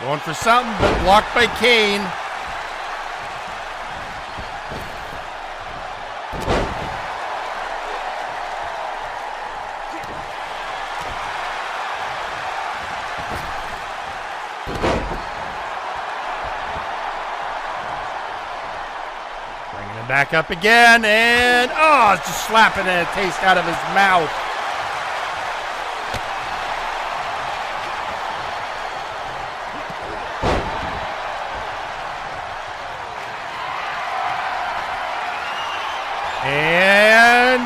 Going for something, but blocked by Cain. Bringing him back up again, and just slapping a taste out of his mouth. And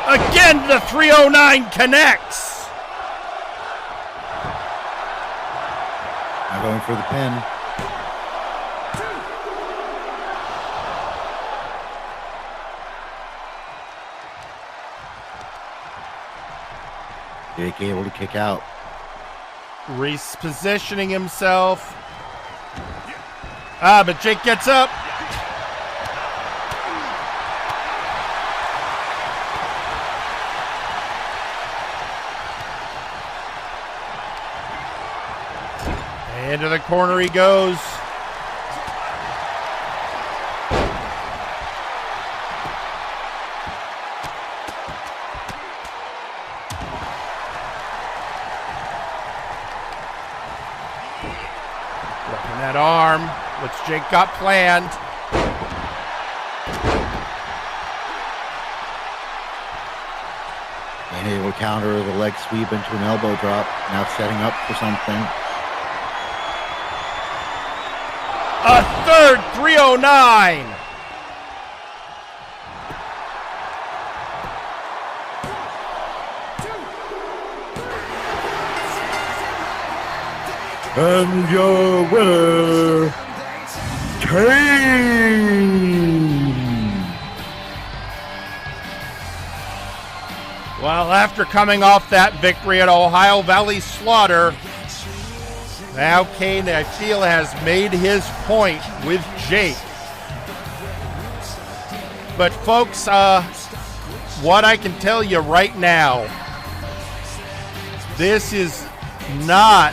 again, the 309 connects. Now going for the pin. Jhake able to kick out. Reese positioning himself. But Jhake gets up. Into the corner he goes. Working that arm, which Jhake got planned. And he will counter the leg sweep into an elbow drop. Now setting up for something. A third 309. And your winner, Cain. Well, after coming off that victory at Ohio Valley Slaughter, now Cain, I feel, has made his point with Jhake. But folks, what I can tell you right now, this is not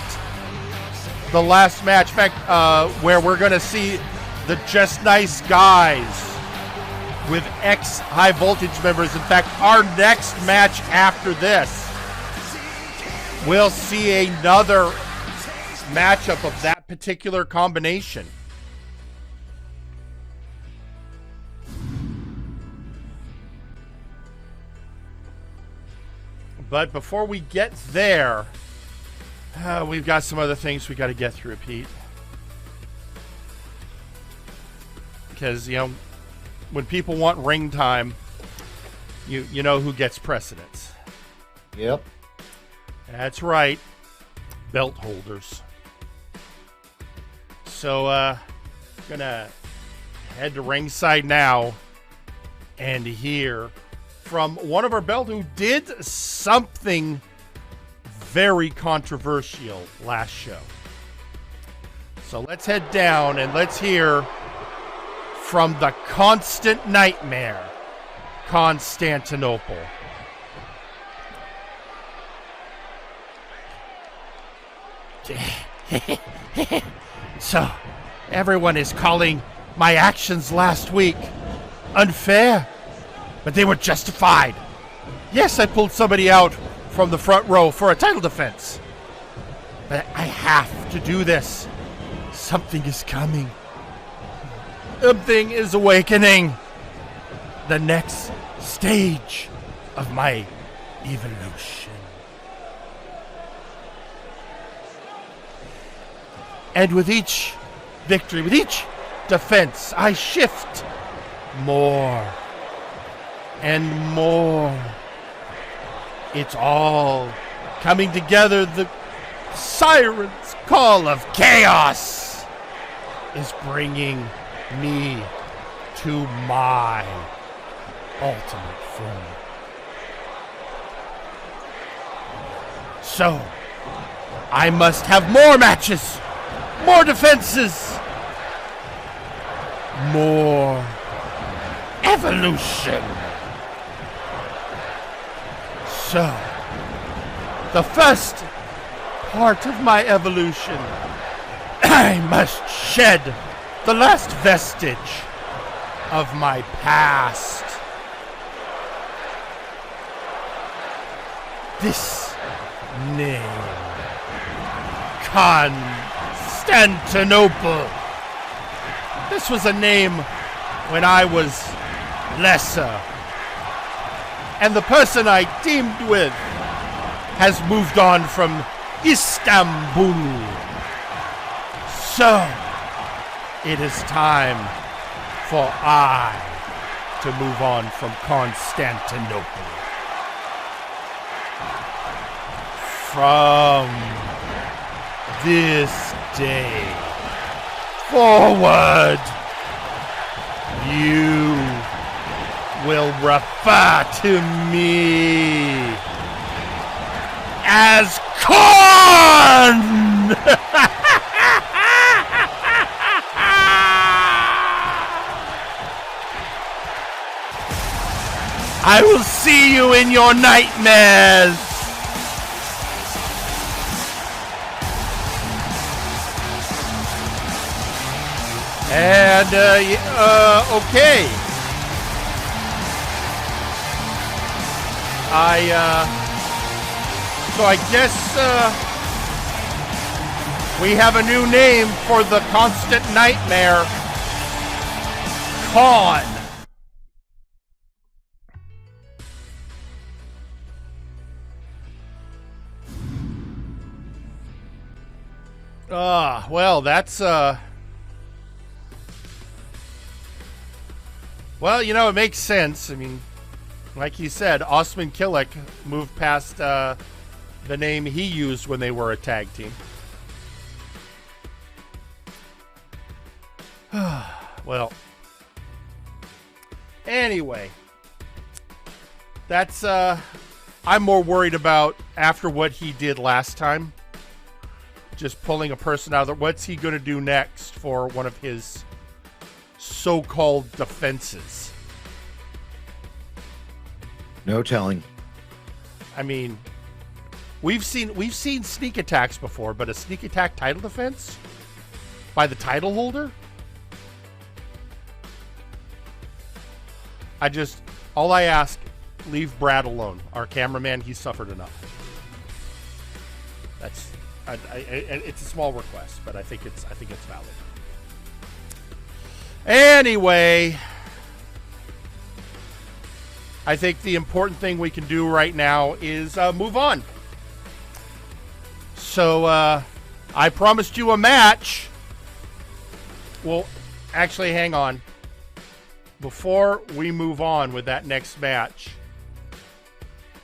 the last match. In fact, where we're going to see the Just Nice guys with ex-High Voltage members. In fact, our next match after this, we'll see another matchup of that particular combination. But before we get there, we've got some other things we got to get through, Pete. Because, you know, when people want ring time, you know who gets precedence. Yep. That's right. Belt holders. So, gonna head to ringside now and hear from one of our belt who did something very controversial last show. So let's head down and let's hear from the constant nightmare, Constantinople. So, everyone is calling my actions last week unfair, but they were justified. Yes, I pulled somebody out from the front row for a title defense, but I have to do this. Something is coming. Something is awakening. The next stage of my evolution. And with each victory, with each defense, I shift more and more. It's all coming together. The siren's call of chaos is bringing me to my ultimate form. So, I must have more matches, more defenses, more evolution. So, the first part of my evolution, I must shed the last vestige of my past. This name, Constantinople. This was a name when I was lesser. And the person I teamed with has moved on from Istanbul. So, it is time for I to move on from Constantinople. From this day forward, you will refer to me as Corn! I will see you in your nightmares. And, okay. So I guess, we have a new name for the constant nightmare. Cain. Well, that's, well, you know, it makes sense. I mean, like he said, Osman Killick moved past the name he used when they were a tag team. Well, anyway, that's, I'm more worried about after what he did last time. Just pulling a person out of there. What's he going to do next for one of his so-called defenses? No telling. I mean, we've seen sneak attacks before, but a sneak attack title defense by the title holder? All I ask, leave Brad alone. Our cameraman, he's suffered enough. That's, it's a small request, but I think it's valid. Anyway, I think the important thing we can do right now is move on. So I promised you a match. Well, actually, hang on. Before we move on with that next match,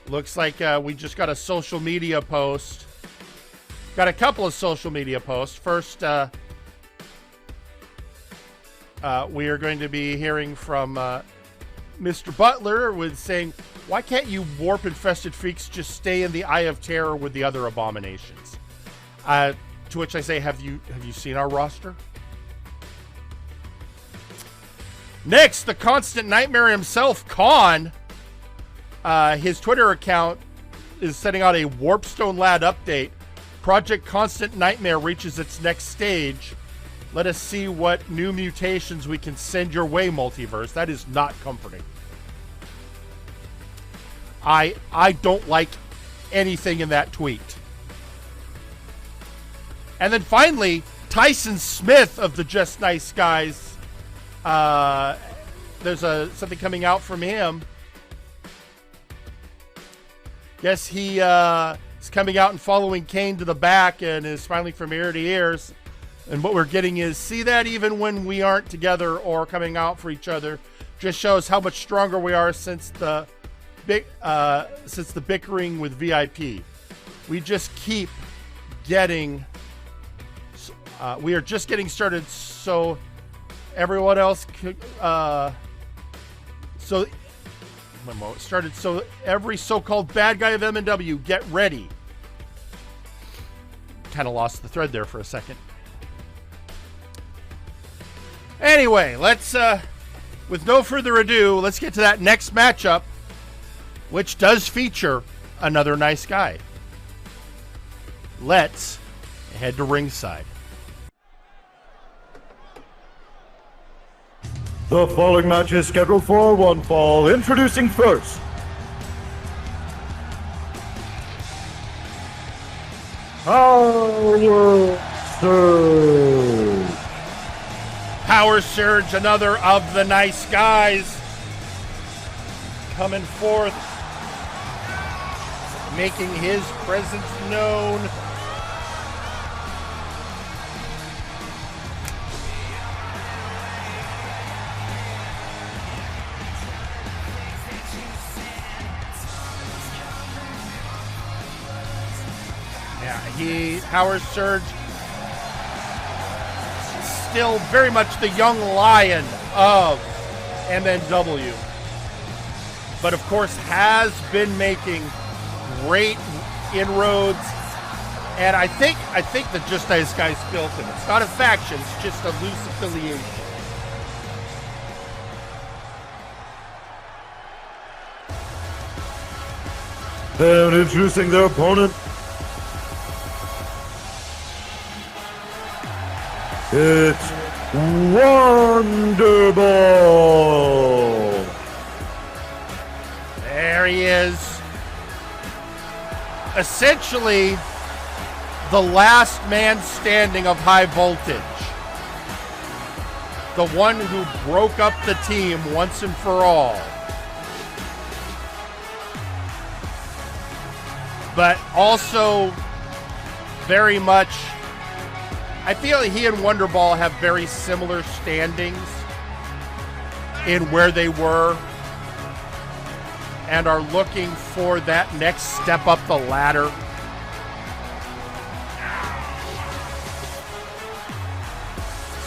looks like we just got a social media post. Got a couple of social media posts. First, we are going to be hearing from Mr. Butler with saying, why can't you warp-infested freaks just stay in the Eye of Terror with the other abominations? To which I say, have you seen our roster? Next, the constant nightmare himself, Cain. His Twitter account is sending out a Warpstone Lad update. Project Constant Nightmare reaches its next stage. Let us see what new mutations we can send your way, Multiverse. That is not comforting. I don't like anything in that tweet. And then finally, Tyson Smith of the Just Nice Guys. There's something coming out from him. Guess he is coming out and following Cain to the back and is smiling from ear to ears. And what we're getting is, see that even when we aren't together or coming out for each other, just shows how much stronger we are since the bickering with VIP. We just keep getting. We are just getting started, so everyone else could. So every so-called bad guy of MNW, get ready. Kind of lost the thread there for a second. Anyway, let's, with no further ado, let's get to that next matchup, which does feature another nice guy. Let's head to ringside. The following match is scheduled for one fall. Introducing first, Power Surge, another of the nice guys, coming forth, making his presence known. Power Surge, still very much the young lion of MNW, but of course has been making great inroads, and I think the Just Nice Guys built him. It's not a faction, it's just a loose affiliation. And introducing their opponent, it's Wonderball. There he is. Essentially, the last man standing of high voltage. The one who broke up the team once and for all. But also very much, I feel like he and Wonderball have very similar standings in where they were and are looking for that next step up the ladder.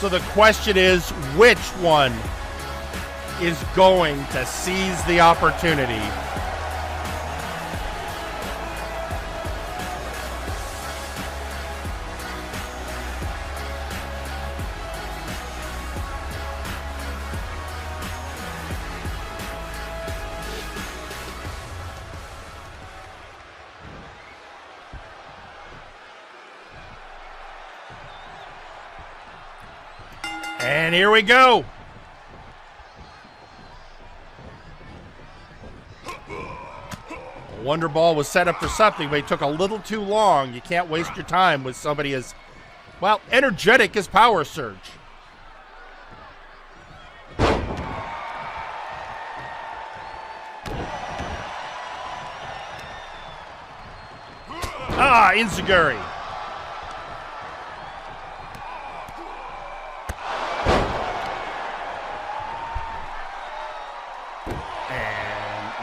So the question is, which one is going to seize the opportunity? And here we go. Wonderball was set up for something, but he took a little too long. You can't waste your time with somebody as, well, energetic as Power Surge. Ah, Inzaguri.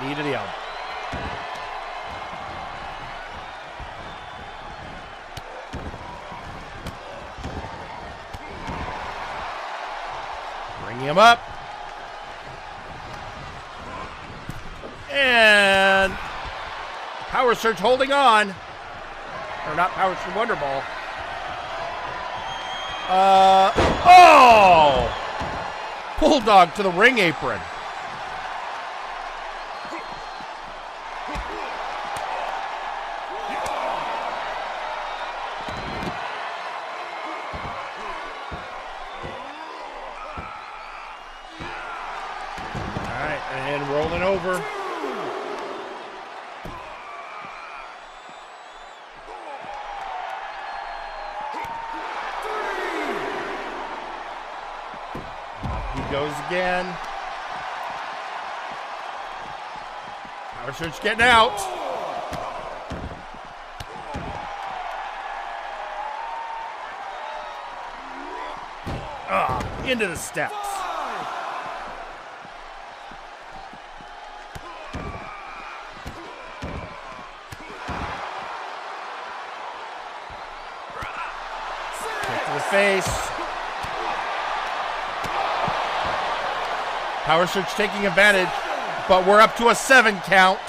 Knee to the elbow. Bring him up. And Power Surge holding on. Or not Power Surge, Wonderball. Oh! Bulldog to the ring apron. Over. He goes again. Power Surge getting out. Into the steps. Face. Power Surge taking advantage, but we're up to a 7 count.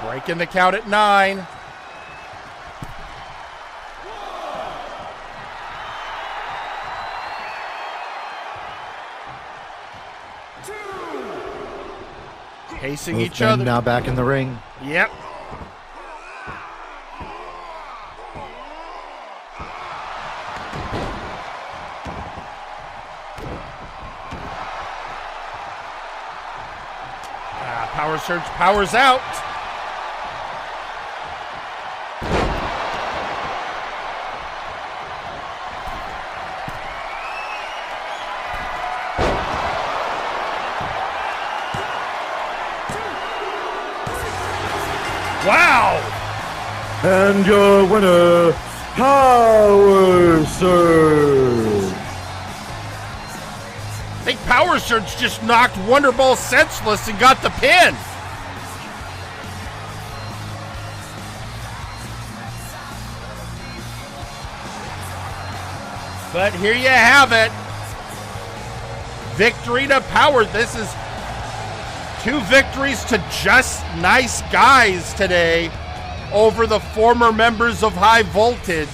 Breaking the count at 9. Pacing Both each men other. Now back in the ring. Yep. Power Surge powers out. Wow! And your winner, Power Surge. I think Power Surge just knocked Wonderball senseless and got the pin. But here you have it. Victory to Power. This is 2 victories to just nice guys today over the former members of High Voltage.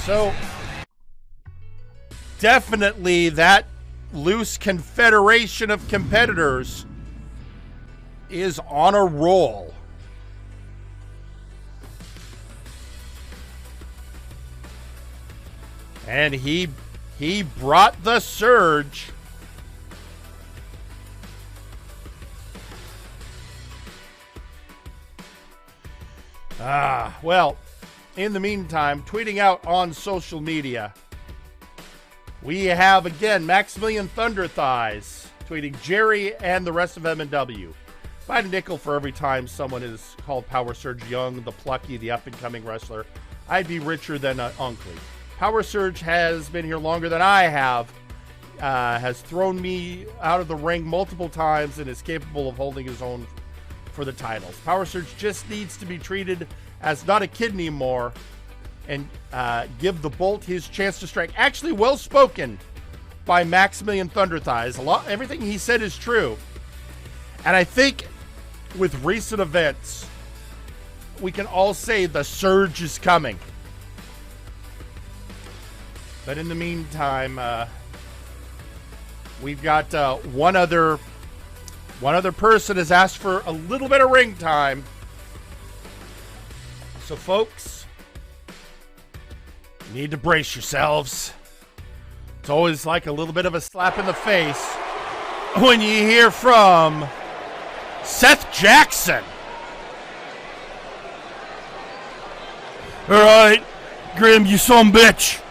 So, definitely that loose confederation of competitors is on a roll. And he brought the surge. Well, in the meantime, tweeting out on social media, we have again Maximilian Thunderthighs tweeting Jerry and the rest of MNW. If I had a nickel for every time someone is called Power Surge Young, the plucky, the up-and-coming wrestler, I'd be richer than Unkley. Power Surge has been here longer than I have, has thrown me out of the ring multiple times, and is capable of holding his own for the titles. Power Surge just needs to be treated as not a kid anymore and give the Bolt his chance to strike. Actually, well spoken by Maximilian Thunderthighs. Everything he said is true. And I think with recent events, we can all say the surge is coming. But in the meantime, we've got one other person has asked for a little bit of ring time. So, folks, you need to brace yourselves. It's always like a little bit of a slap in the face when you hear from Seth Jackson. All right, Grim, you son bitch.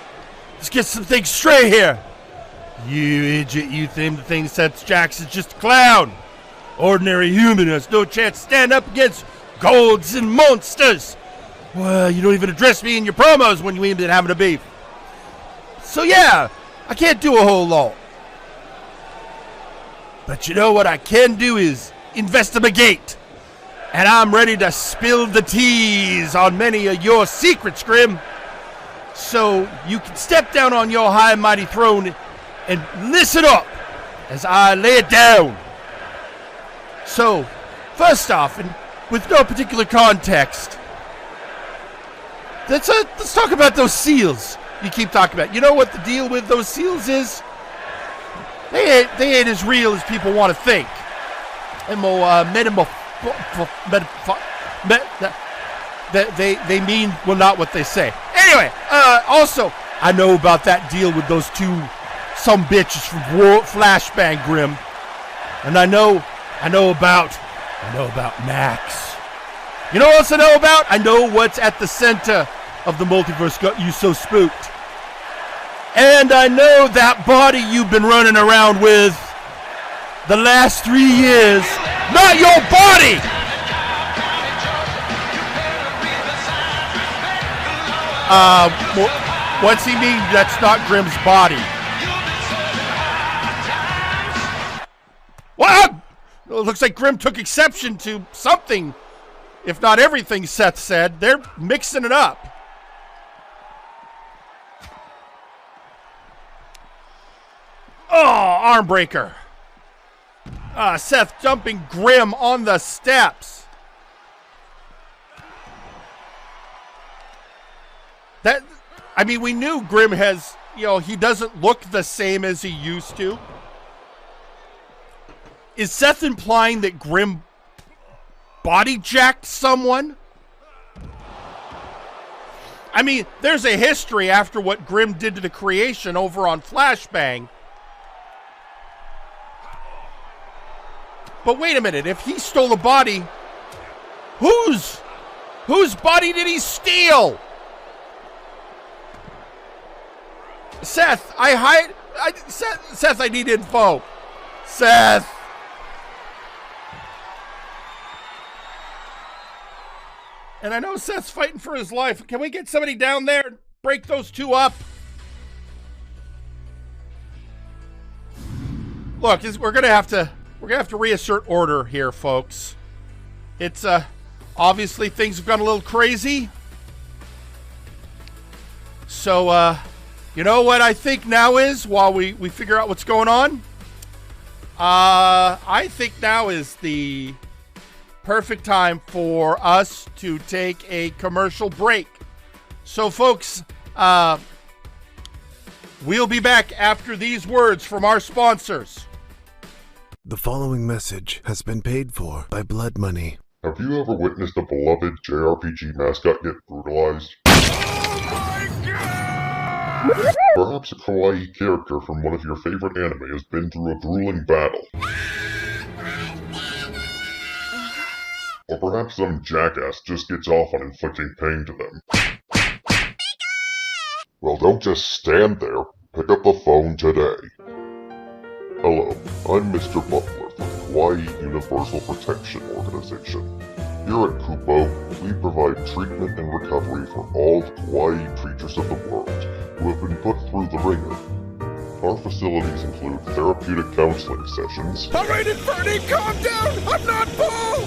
Let's get some things straight here. You idiot, you think Seth Jackson's just a clown. Ordinary human has no chance to stand up against gods and monsters. Well, you don't even address me in your promos when we've been having a beef. So yeah, I can't do a whole lot. But you know what I can do is investigate. And I'm ready to spill the teas on many of your secrets, Grim. So you can step down on your high and mighty throne and listen up as I lay it down. So, first off, and with no particular context, let's talk about those seals you keep talking about. You know what the deal with those seals is? They ain't as real as people want to think. They mean, well, not what they say. Anyway, also, I know about that deal with those two some bitches from Flashbang, Grim. And I know about Max. You know what else I know about? I know what's at the center of the multiverse got you so spooked. And I know that body you've been running around with the last 3 years. Not your body! What's he mean that's not Grim's body? What? It looks like Grim took exception to something, if not everything Seth said. They're mixing it up. Oh, arm breaker. Seth dumping Grim on the steps. We knew Grim has, he doesn't look the same as he used to. Is Seth implying that Grim body jacked someone? There's a history after what Grim did to the creation over on Flashbang. But wait a minute, if he stole a body, whose body did he steal? Seth, Seth, I need info. Seth. And I know Seth's fighting for his life. Can we get somebody down there and break those two up? Look, we're gonna have to reassert order here, folks. It's obviously things have gone a little crazy. So you know what I think now is, while we figure out what's going on? I think now is the perfect time for us to take a commercial break. So, folks, We'll be back after these words from our sponsors. The following message has been paid for by blood money. Have you ever witnessed a beloved JRPG mascot get brutalized? Perhaps a kawaii character from one of your favorite anime has been through a grueling battle. Or perhaps some jackass just gets off on inflicting pain to them. Well, don't just stand there. Pick up the phone today. Hello, I'm Mr. Butler from the Kawaii Universal Protection Organization. Here at Kupo, we provide treatment and recovery for all the kawaii creatures of the world who have been put through the ringer. Our facilities include therapeutic counseling sessions. Alright, Inferni, calm down! I'm not Paul!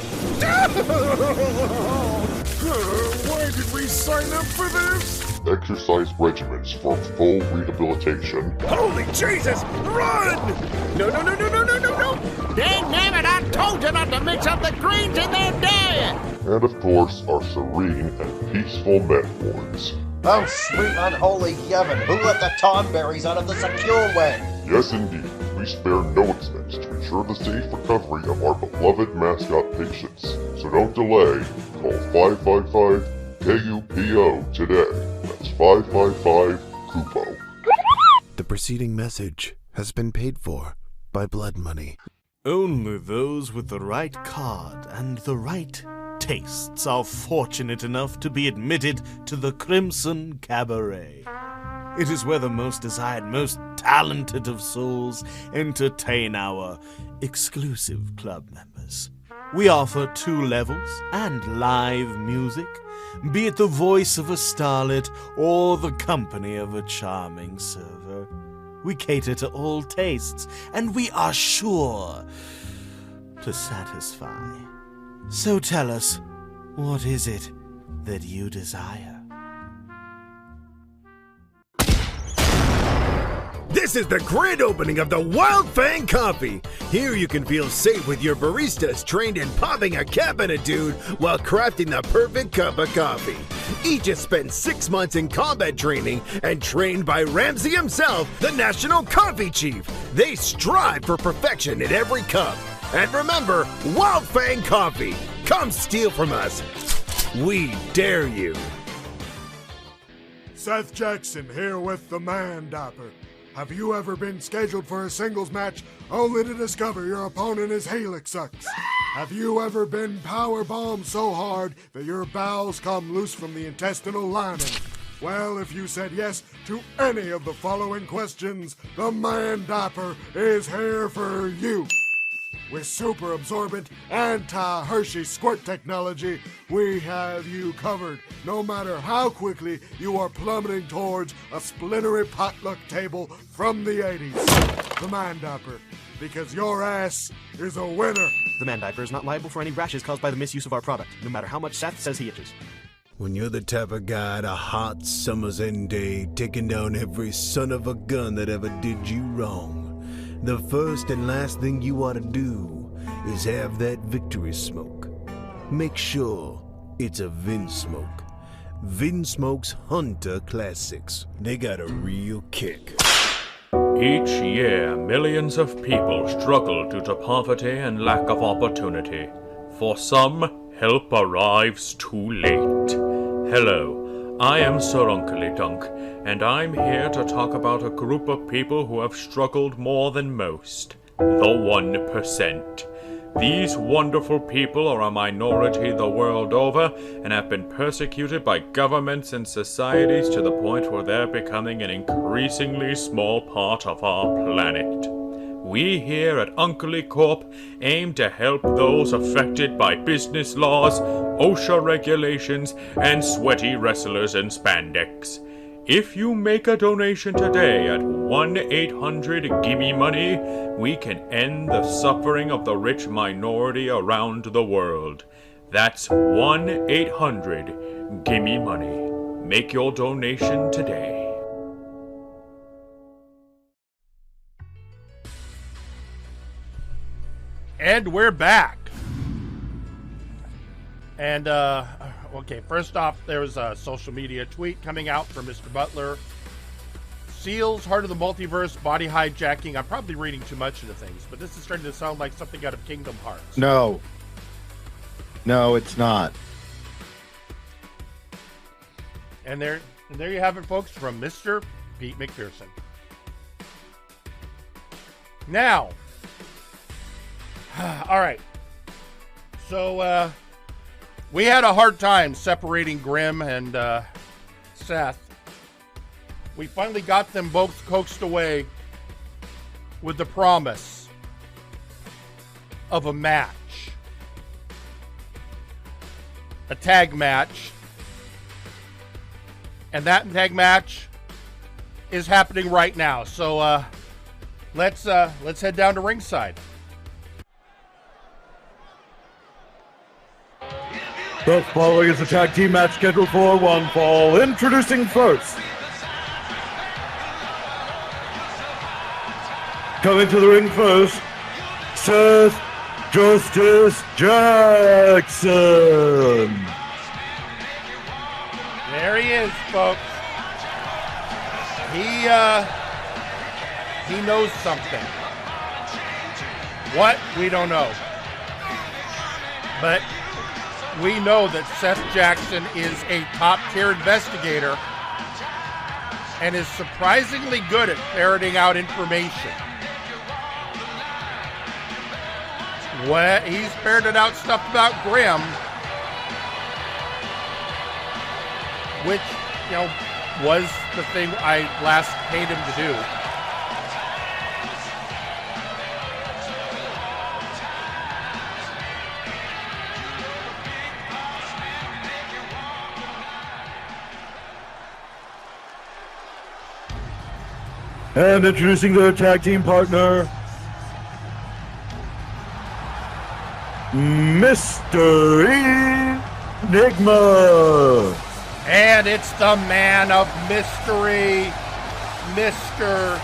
Why did we sign up for this? Exercise regimens for full rehabilitation. Holy Jesus! Run! No! Dang nabbit, I told you not to mix up the greens in their diet! And of course, our serene and peaceful men wards. Oh, sweet unholy heaven, who let the tomberries out of the secure way? Yes, indeed. We spare no expense to ensure the safe recovery of our beloved mascot patients. So don't delay. Call 555-KUPO today. That's 555-KUPO. The preceding message has been paid for by blood money. Only those with the right card and the right tastes are fortunate enough to be admitted to the Crimson Cabaret. It is where the most desired, most talented of souls entertain our exclusive club members. We offer 2 levels and live music, be it the voice of a starlet or the company of a charming server. We cater to all tastes, and we are sure to satisfy. So tell us, what is it that you desire? This is the grand opening of the Wild Fang Coffee. Here you can feel safe with your baristas trained in popping a cap in a dude while crafting the perfect cup of coffee. Each has spent 6 months in combat training and trained by Ramsey himself, the National Coffee Chief. They strive for perfection in every cup. And remember, Wild Fang Coffee. Come steal from us. We dare you. Seth Jackson here with the Man Dapper. Have you ever been scheduled for a singles match only to discover your opponent is Helix sucks? Have you ever been powerbombed so hard that your bowels come loose from the intestinal lining? Well, if you said yes to any of the following questions, the Man Dapper is here for you. With super absorbent anti-Hershey squirt technology, we have you covered, no matter how quickly you are plummeting towards a splintery potluck table from the 80s. The Man Dapper, because your ass is a winner. The Man Diaper is not liable for any rashes caused by the misuse of our product, no matter how much Seth says he itches. When you're the type of guy on a hot summer's end day, taking down every son of a gun that ever did you wrong, the first and last thing you ought to do is have that victory smoke. Make sure it's a Vin Smoke. Vin Smoke's Hunter Classics. They got a real kick. Each year, millions of people struggle due to poverty and lack of opportunity. For some, help arrives too late. Hello, I am Sir Uncle Dunk, and I'm here to talk about a group of people who have struggled more than most. The 1%. These wonderful people are a minority the world over and have been persecuted by governments and societies to the point where they're becoming an increasingly small part of our planet. We here at Uncle Corp aim to help those affected by business laws, OSHA regulations, and sweaty wrestlers in spandex. If you make a donation today at 1-800-GIMME-MONEY, we can end the suffering of the rich minority around the world. That's 1-800-GIMME-MONEY. Make your donation today. And we're back. And Okay, first off, there was a social media tweet coming out from Mr. Butler. Seals, Heart of the Multiverse, body hijacking. I'm probably reading too much into things, but this is starting to sound like something out of Kingdom Hearts. No. No, it's not. And there you have it, folks, from Mr. Pete McPherson. Now, all right. So, we had a hard time separating Grim and Seth. We finally got them both coaxed away with the promise of a match. A tag match. And that tag match is happening right now. So let's head down to ringside. The following is a tag team match scheduled for one fall. Introducing first, coming to the ring first, Seth Justice Jackson. There he is, folks. He knows something. What? We don't know. But we know that Seth Jackson is a top-tier investigator and is surprisingly good at ferreting out information. He's ferreted out stuff about Grim, which, you know, was the thing I last paid him to do. And introducing their tag team partner, Mr. Enigma. And it's the man of mystery, Mr.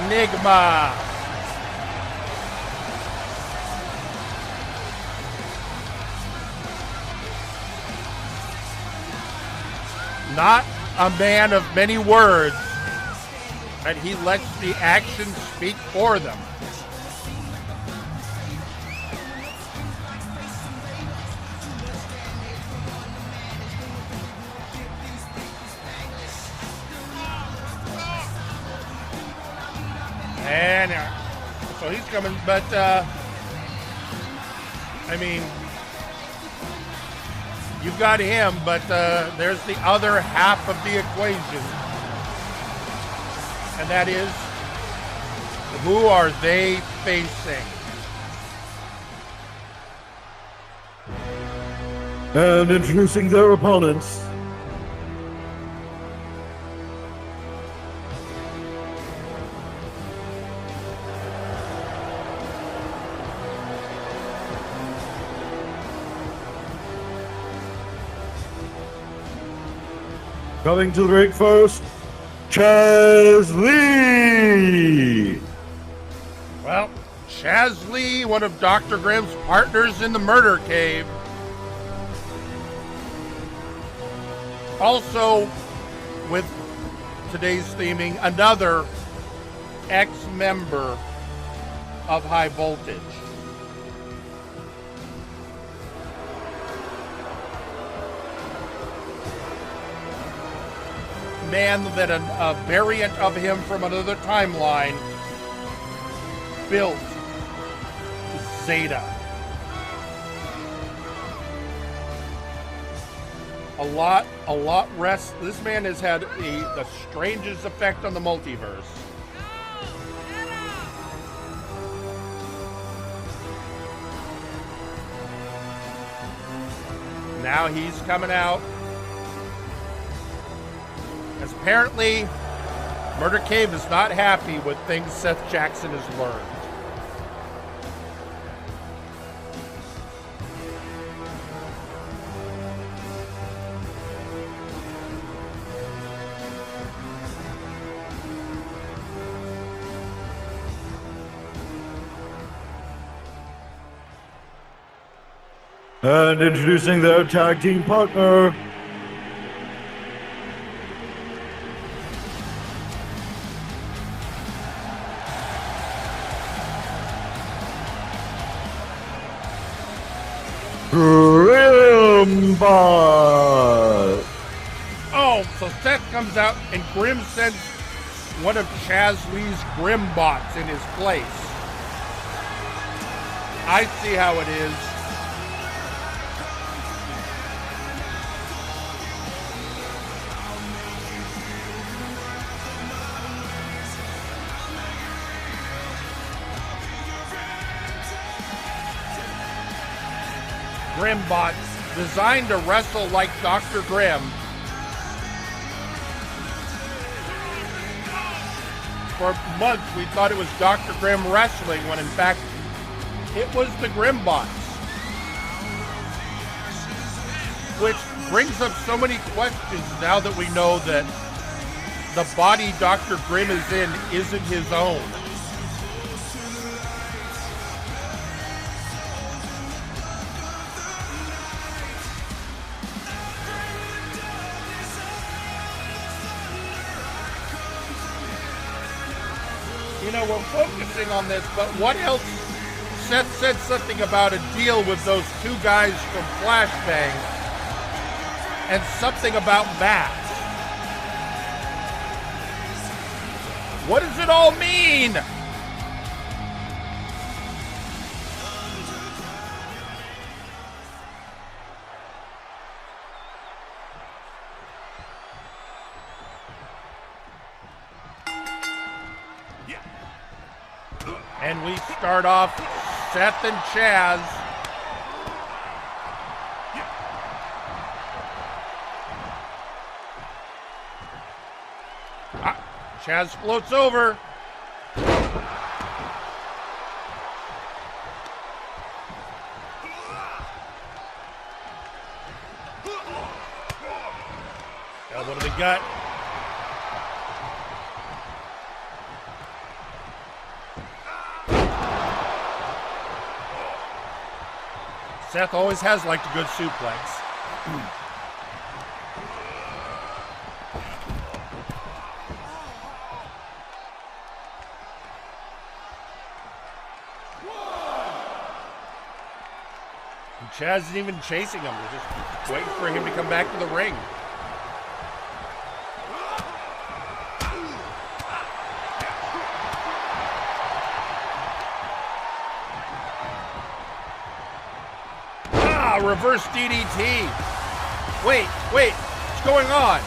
Enigma. Not a man of many words, but he lets the actions speak for them. And so he's coming, but I mean, you've got him, but there's the other half of the equation. And that is, who are they facing? And introducing their opponents, coming to the ring first, Chaz Lee. Well, Chaz Lee, one of Dr. Grimm's partners in the murder cave. Also, with today's theming, another ex-member of High Voltage. Man that a variant of him from another timeline built Zeta. A lot rest. This man has had the strangest effect on the multiverse. Now he's coming out. As apparently, Murder Cave is not happy with things Seth Jackson has learned. And introducing their tag team partner, Grimbot. Oh, so Seth comes out and Grim sends one of Chaz Lee's Grimbots in his place. I see how it is. Grimbots designed to wrestle like Dr. Grimm. For months we thought it was Dr. Grimm wrestling when in fact it was the Grimbots. Which brings up so many questions now that we know that the body Dr. Grimm is in isn't his own. You know, we're focusing on this, but what else? Seth said something about a deal with those two guys from Flashbang and something about bats. What does it all mean? And we start off Seth and Chaz. Chaz floats over. Elbow to the gut. Seth always has liked a good suplex. And Chaz isn't even chasing him. They're just waiting for him to come back to the ring. Reverse DDT. Wait, what's going on?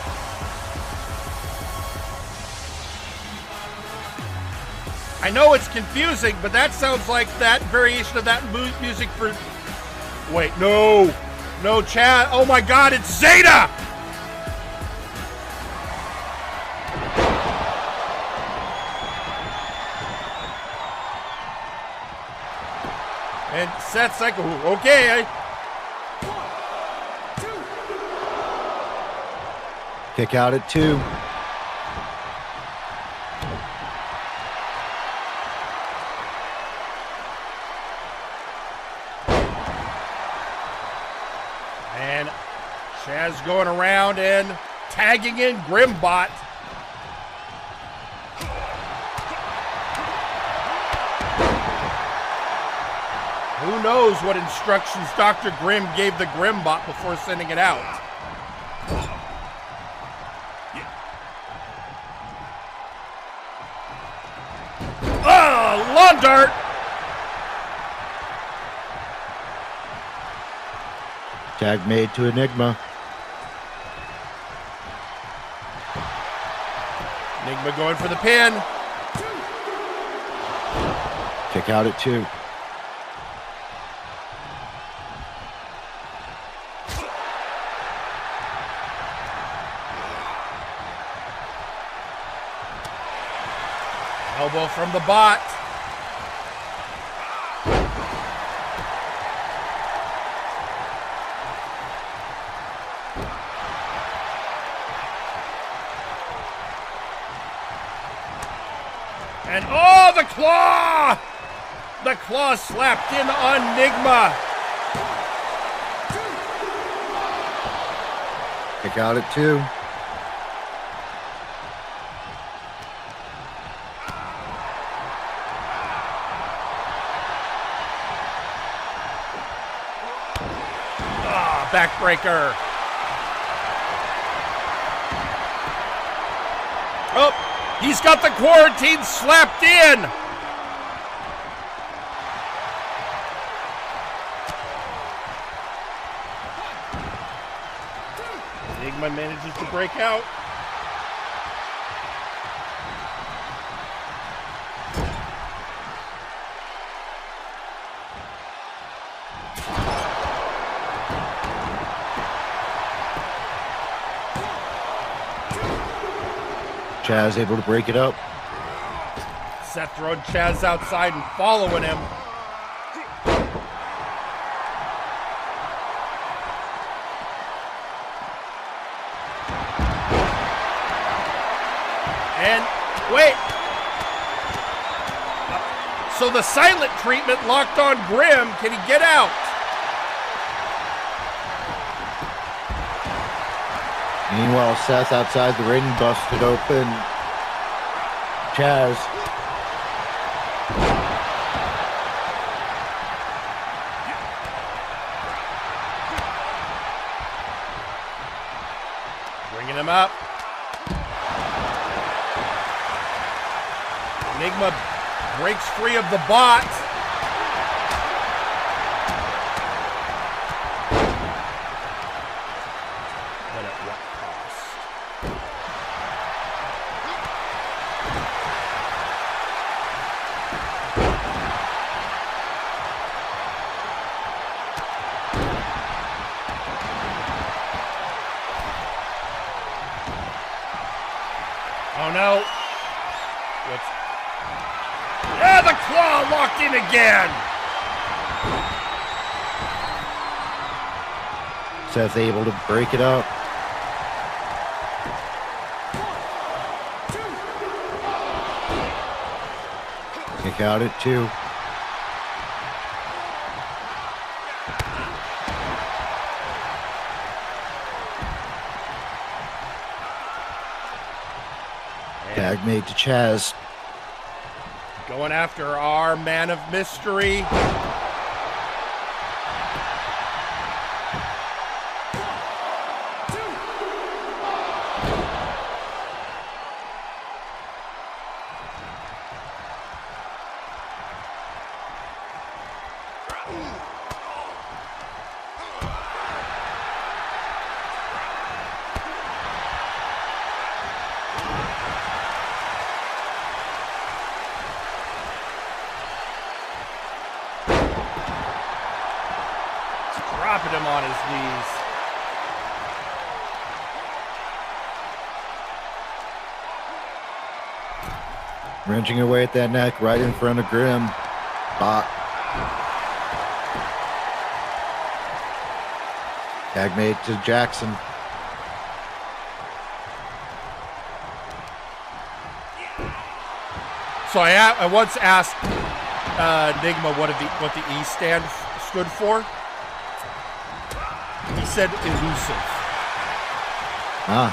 I know it's confusing, but that sounds like that variation of that music for... Wait, no, Chad. Oh my God, it's Zeta! And Seth's like, okay, Kick out at 2. And Chaz going around and tagging in Grimbot. Who knows what instructions Dr. Grimm gave the Grimbot before sending it out. Lawn dart! Tag made to Enigma. Enigma going for the pin. Kick out at 2. Elbow from the bot. And oh, the claw! The claw slapped in on Enigma. Kick out at 2. Backbreaker. Oh, he's got the quarantine slapped in. Enigma manages to break out. Chaz able to break it up. Seth throwing Chaz outside and following him. And wait. So the silent treatment locked on Grim. Can he get out? Meanwhile, Seth outside the ring, busted open. Chaz. Bringing him up. Enigma breaks free of the bot. But at what cost? Oh no. Ah, the claw locked in again. Seth able to break it up. Kick out at 2. Tag made to Chaz. Going after our man of mystery. Dropping him on his knees. Wrenching away at that neck right in front of Grim. Bot. Tag made to Jackson. So I once asked Enigma what the E stand stood for. He said elusive. Ah.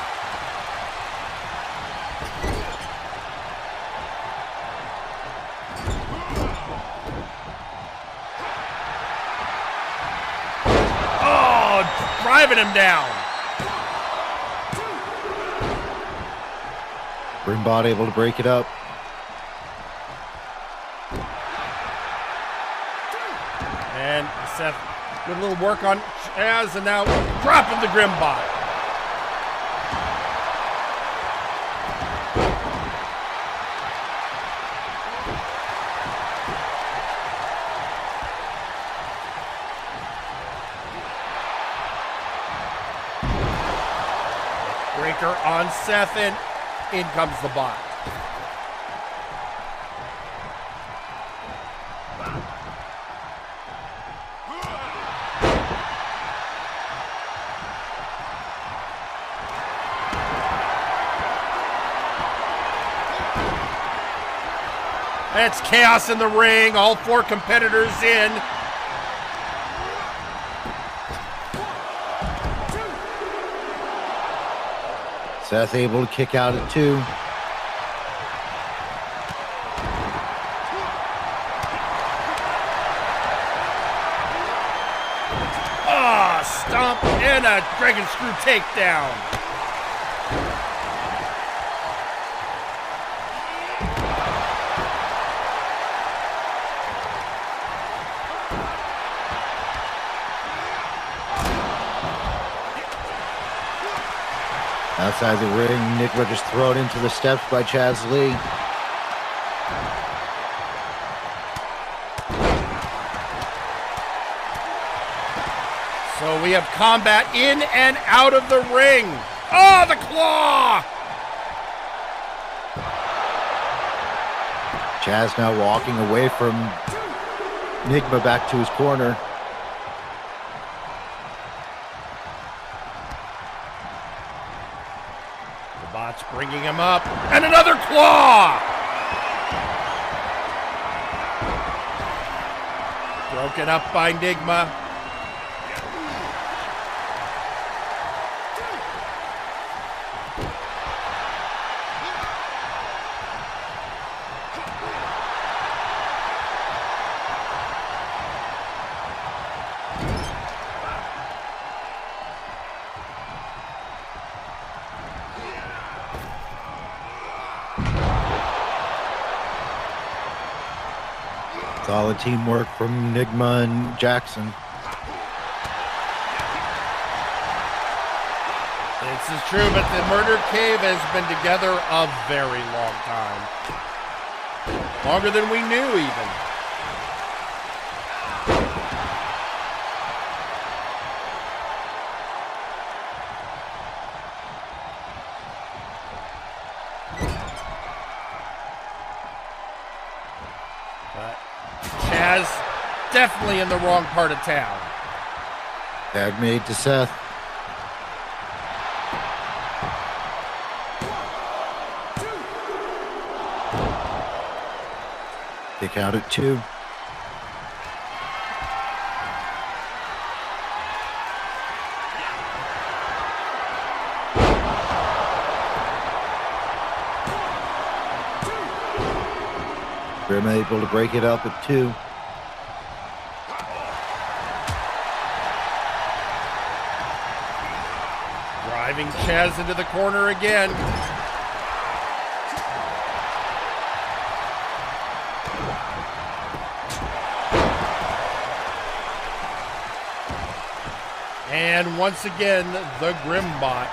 Oh, driving him down. Grimbot able to break it up. And Seth did a little work on Chaz, and now dropping the Grimbot. Breaker on Seth, and in comes the bot. It's chaos in the ring. All 4 competitors in. Seth able to kick out at 2. Stomp and a Dragon Screw takedown. Outside the ring, Nigma just thrown into the steps by Chaz Lee. So we have combat in and out of the ring. Oh, the claw! Chaz now walking away from Nigma back to his corner. The bot's bringing him up. And another claw! Broken up by Nigma. Solid teamwork from Nigma and Jackson. This is true, but the Murder Cave has been together a very long time. Longer than we knew, even. Chaz definitely in the wrong part of town. Tag made to Seth. Kick out at 2. Grim able to break it up at 2. Driving Chaz into the corner again. And once again, the Grimbot.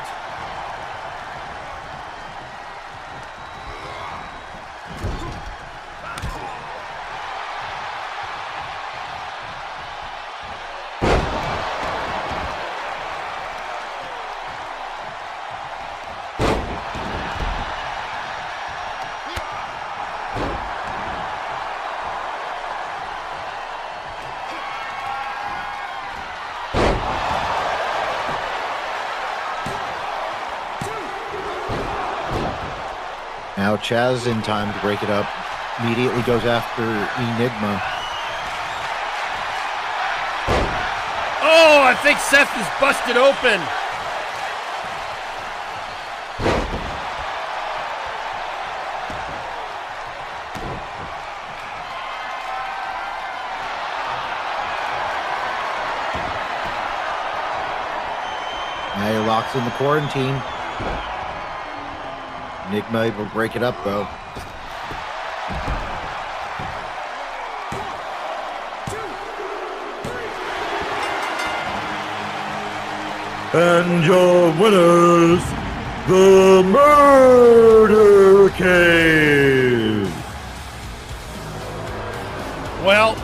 Now Chaz in time to break it up. Immediately goes after Enigma. Oh, I think Seth is busted open. Now he locks in the quarantine. Enigma able to break it up, though. And your winners, the Murder Cave. Well,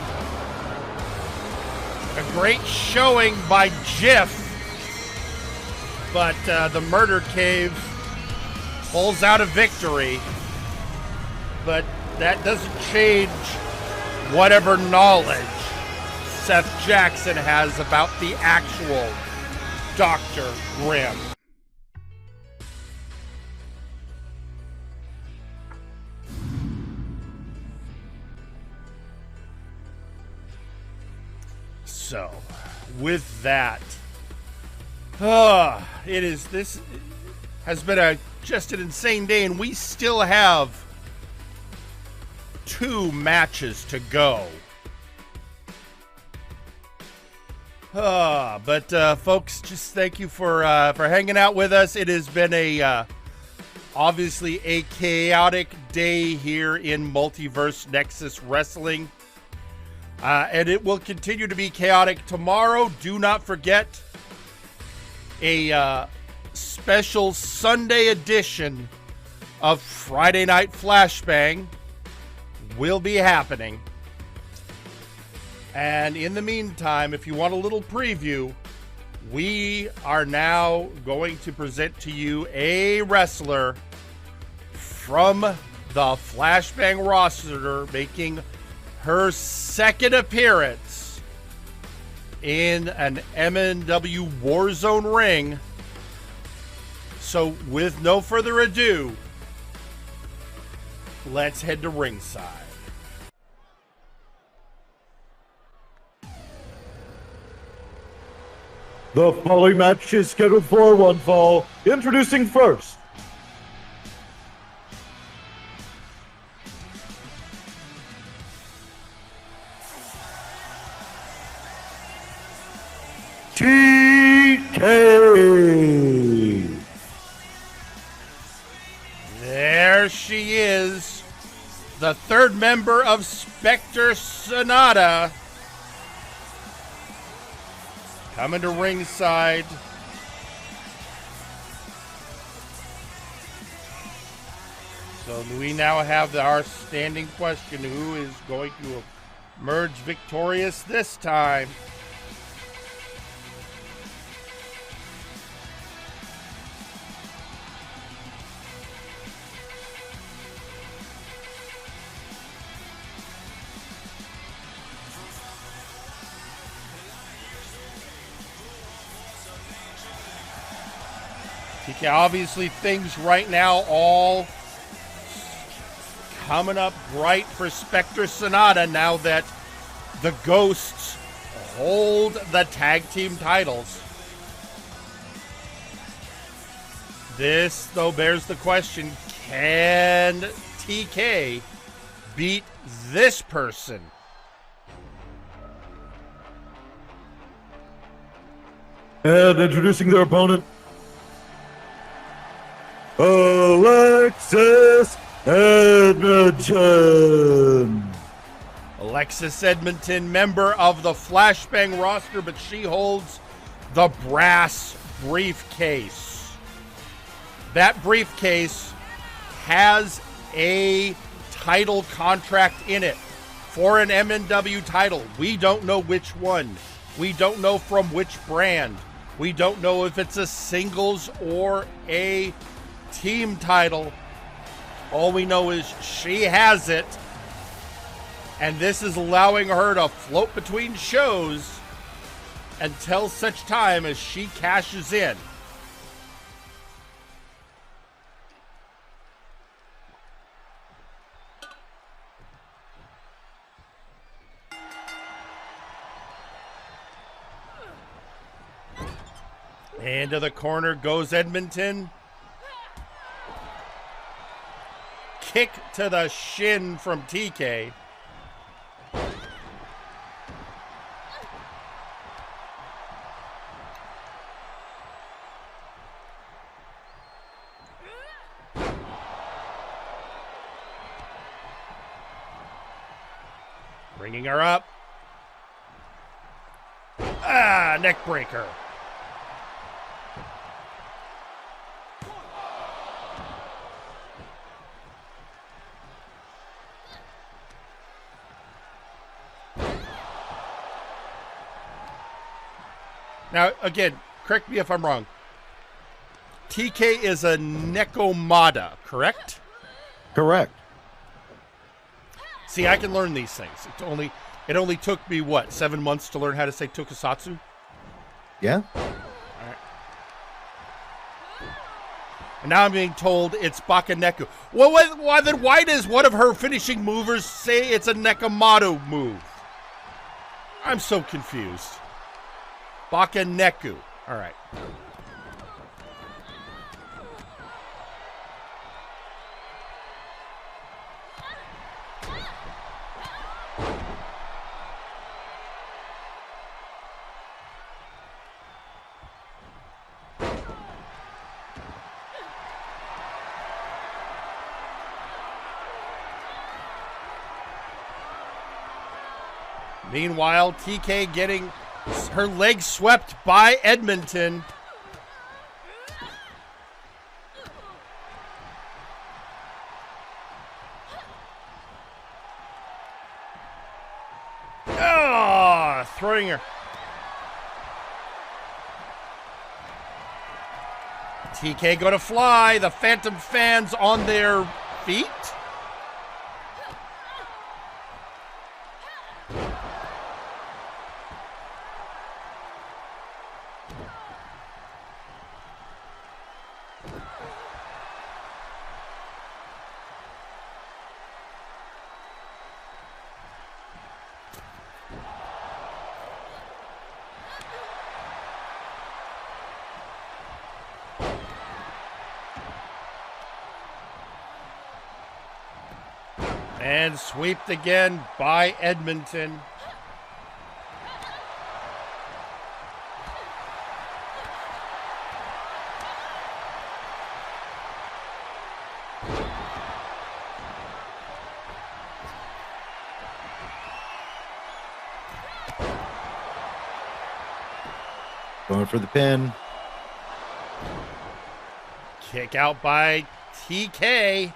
a great showing by Jiff, but the Murder Cave pulls out a victory, but that doesn't change whatever knowledge Seth Jackson has about the actual Dr. Grimm. So, with that, this has been a just an insane day, and we still have 2 matches to go. But folks, just thank you for hanging out with us. It has been obviously a chaotic day here in Multiverse Nexus Wrestling. And it will continue to be chaotic tomorrow. Do not forget a special Sunday edition of Friday Night Flashbang will be happening. And in the meantime, if you want a little preview, we are now going to present to you a wrestler from the Flashbang roster making her second appearance in an MNW Warzone ring. So with no further ado, let's head to ringside. The following match is scheduled for one fall. Introducing first, TeeKay. There she is, the third member of Spectre Sonata, coming to ringside. So we now have our standing question: who is going to emerge victorious this time? TeeKay, obviously things right now all coming up bright for Spectre Sonata now that the Ghosts hold the tag team titles. This, though, bears the question, can TeeKay beat this person? And introducing their opponent, Alexis Edmonton. Alexis Edmonton, member of the Flashbang roster, but she holds the brass briefcase. That briefcase has a title contract in it for an MNW title. We don't know which one. We don't know from which brand. We don't know if it's a singles or a team title. All we know is she has it, and this is allowing her to float between shows until such time as she cashes in. Into the corner goes Edmonton. Kick to the shin from TeeKay. Bringing her up. Neck breaker. Now, again, correct me if I'm wrong. TeeKay is a Nekomata, correct? Correct. See, I can learn these things. It only took me, what, 7 months to learn how to say tokusatsu? Yeah. All right. And now I'm being told it's Bakaneku. Well, why does one of her finishing movers say it's a Nekomato move? I'm so confused. Bakaneku. All right. Meanwhile, TeeKay getting her leg swept by Edmonton. Oh, throwing her. TeeKay going to fly. The Phantom fans on their feet. And swept again by Edmonton. Going for the pin. Kick out by TeeKay.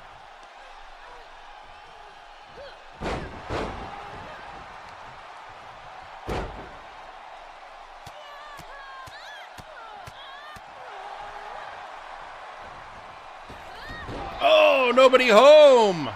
Oh, nobody home.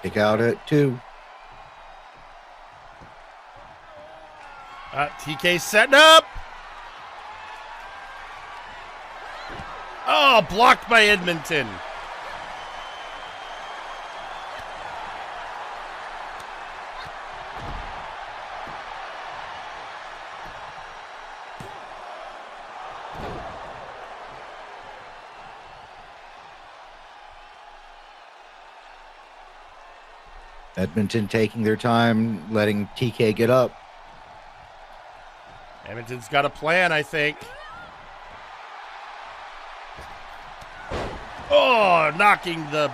Kick out at 2. TeeKay setting up. Oh, blocked by Edmonton. Edmonton taking their time, letting TeeKay get up. Edmonton's got a plan, I think. Oh, knocking the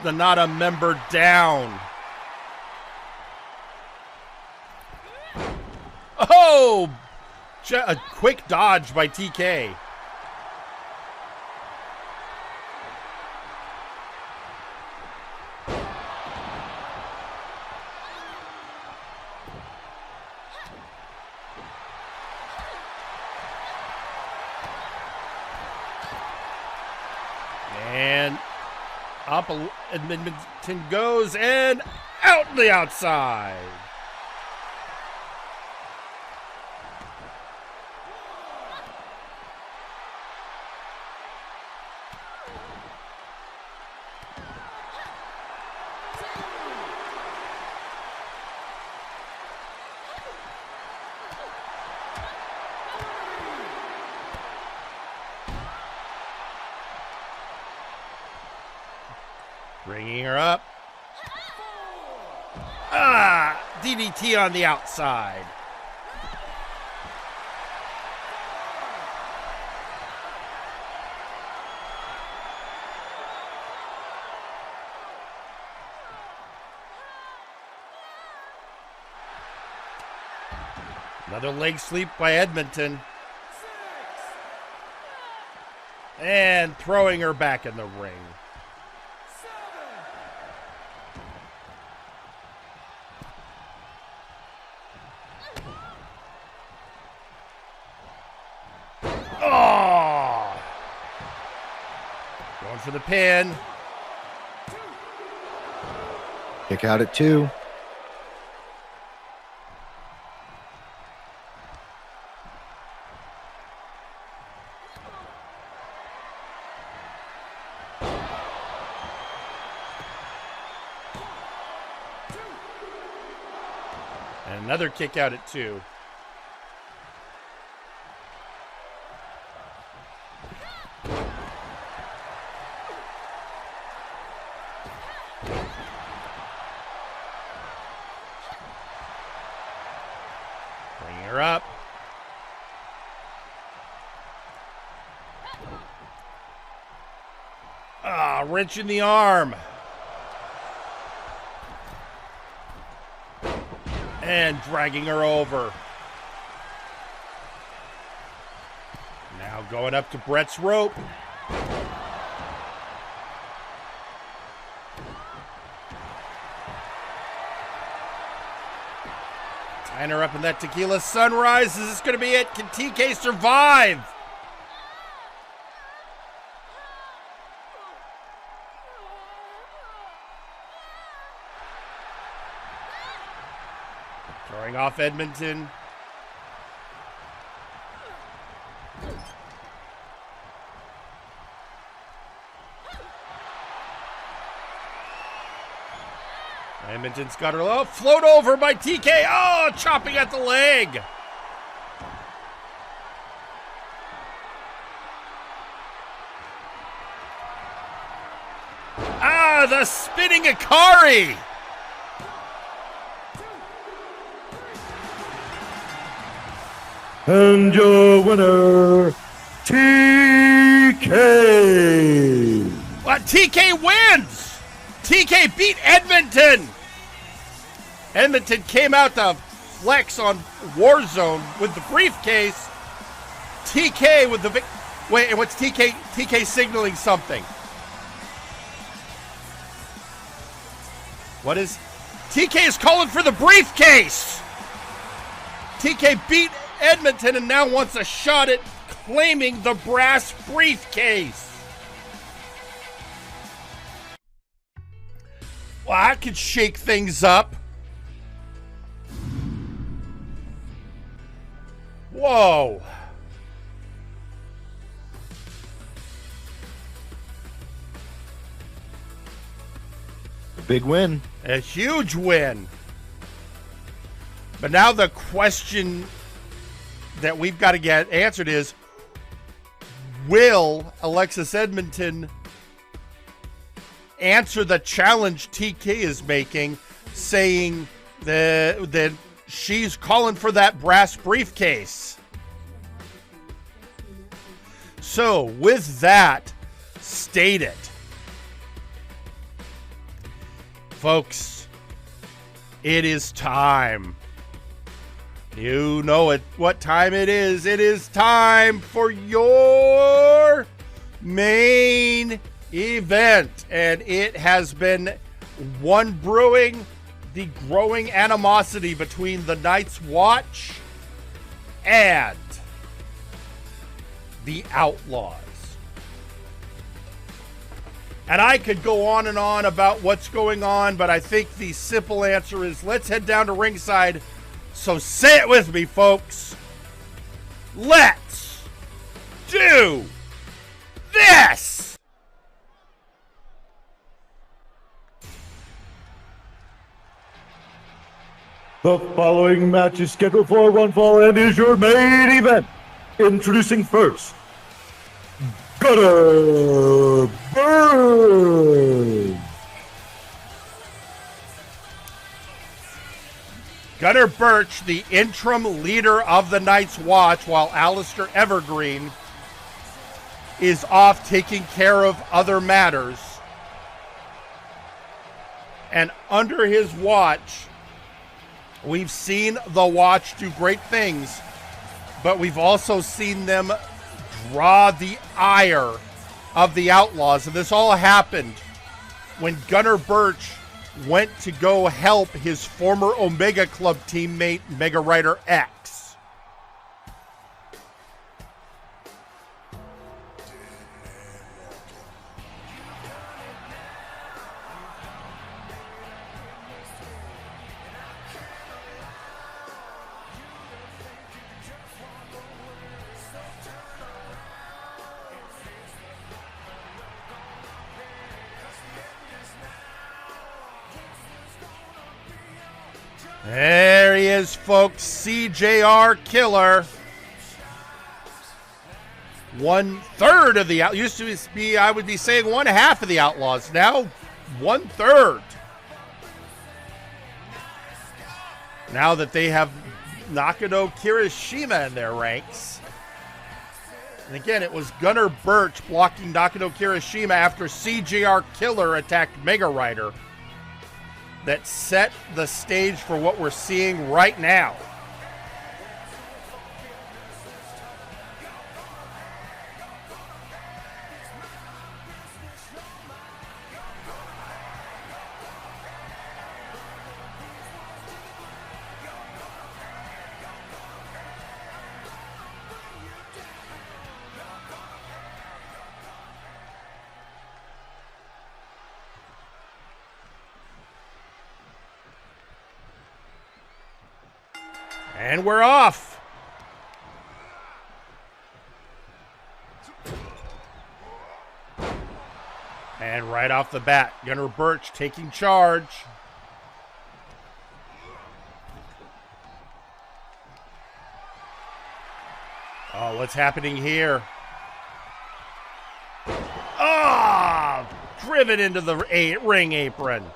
Nada member down. Oh, a quick dodge by TeeKay. And up Edmonton goes and out the outside. Bringing her up. DDT on the outside. Another leg sweep by Edmonton. And throwing her back in the ring. Oh! Going for the pin. Kick out at 2. And another kick out at 2. Bring her up. Ah, wrench in the arm. And dragging her over. Now going up to Brett's rope. Tying her up in that tequila sunrise. Is this going to be it? Can TeeKay survive? Throwing off Edmonton. Edmonton's got her low. Float over by TeeKay. Oh, chopping at the leg. Ah, the spinning Ikari. And your winner, TeeKay. Well, TeeKay wins. TeeKay beat Edmonton. Edmonton came out to flex on Warzone with the briefcase. TeeKay with the wait, what's TeeKay? TeeKay signaling something. What is TeeKay is calling for the briefcase? TeeKay beat Edmonton and now wants a shot at claiming the brass briefcase. Well, I could shake things up. Whoa. A big win. A huge win. But now the question that we've got to get answered is, will Alexis Edmonton answer the challenge TeeKay is making, saying that she's calling for that brass briefcase? So, with that stated, folks, it is time. You know it, what time it is. It is time for your main event. And it has been one brewing, the growing animosity between the Night's Watch and the Outlaws. And I could go on and on about what's going on, but I think the simple answer is let's head down to ringside. So say it with me, folks. Let's do this. The following match is scheduled for one fall and is your main event. Introducing first, Gunner Birch. Gunner Birch, the interim leader of the Night's Watch, while Alistair Evergreen is off taking care of other matters. And under his watch, we've seen the Watch do great things, but we've also seen them draw the ire of the Outlaws. And this all happened when Gunner Birch went to go help his former Omega Club teammate, Mega Rider X. There he is, folks. CJR Killer. 1/3 of the out. Used to be, I would be saying 1/2 of the Outlaws. Now 1/3. Now that they have Nakano Kirishima in their ranks. And again, it was Gunner Birch blocking Nakano Kirishima after CJR Killer attacked Mega Rider that set the stage for what we're seeing right now. And we're off. And right off the bat, Gunner Birch taking charge. Oh, what's happening here? Ah! Driven into the ring apron.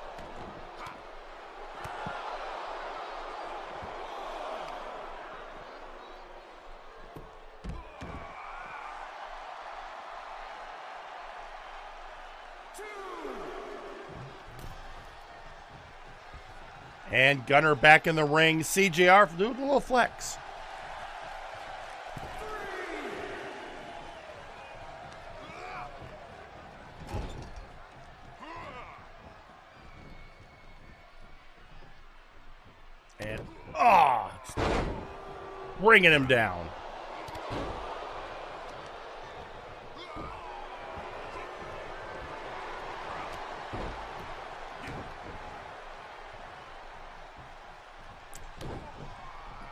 And Gunner back in the ring. CJR doing a little flex. And, bringing him down.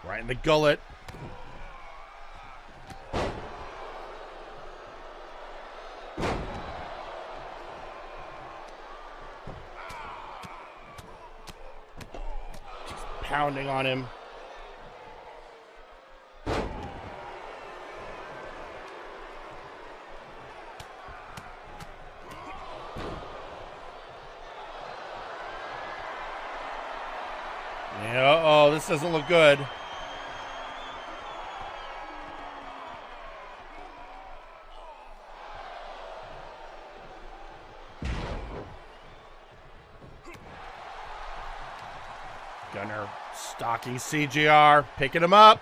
Right in the gullet. Just pounding on him. Yeah, uh-oh, this doesn't look good. Gunner stalking CJR, picking him up.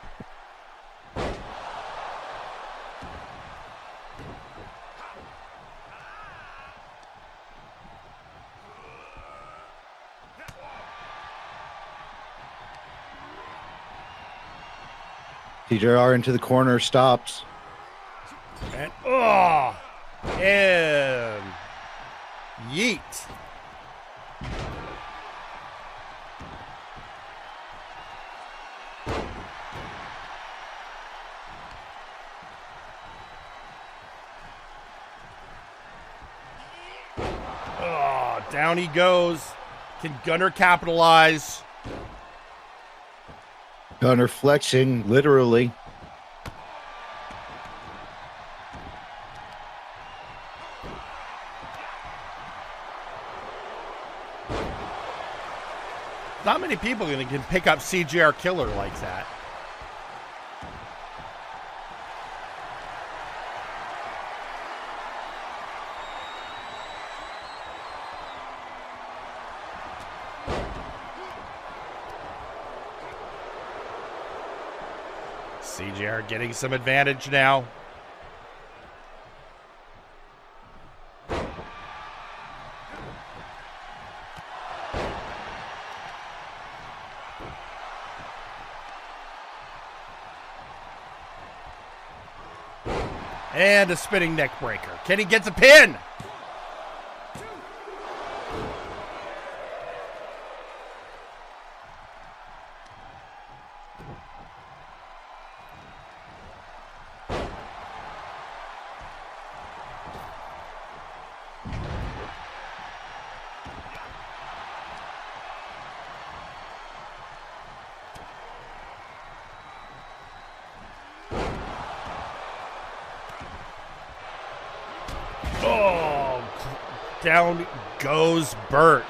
CJR into the corner, stops. And, and yeet. Down he goes. Can Gunner capitalize? Gunner flexing, literally. Not many people can pick up CJR Killer like that. CJR getting some advantage now. And a spinning neck breaker. Can he get the pin? Down goes Birch.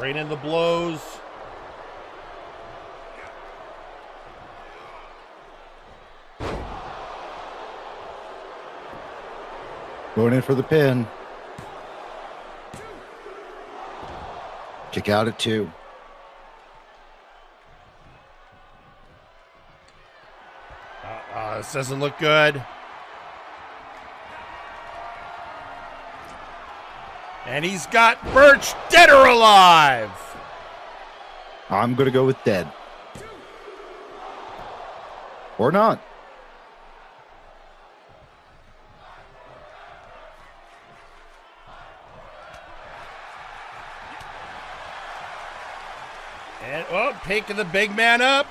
Rain in the blows. Going in for the pin. Kick out at 2. This doesn't look good. And he's got Birch dead or alive. I'm going to go with dead. Or not. And, picking the big man up.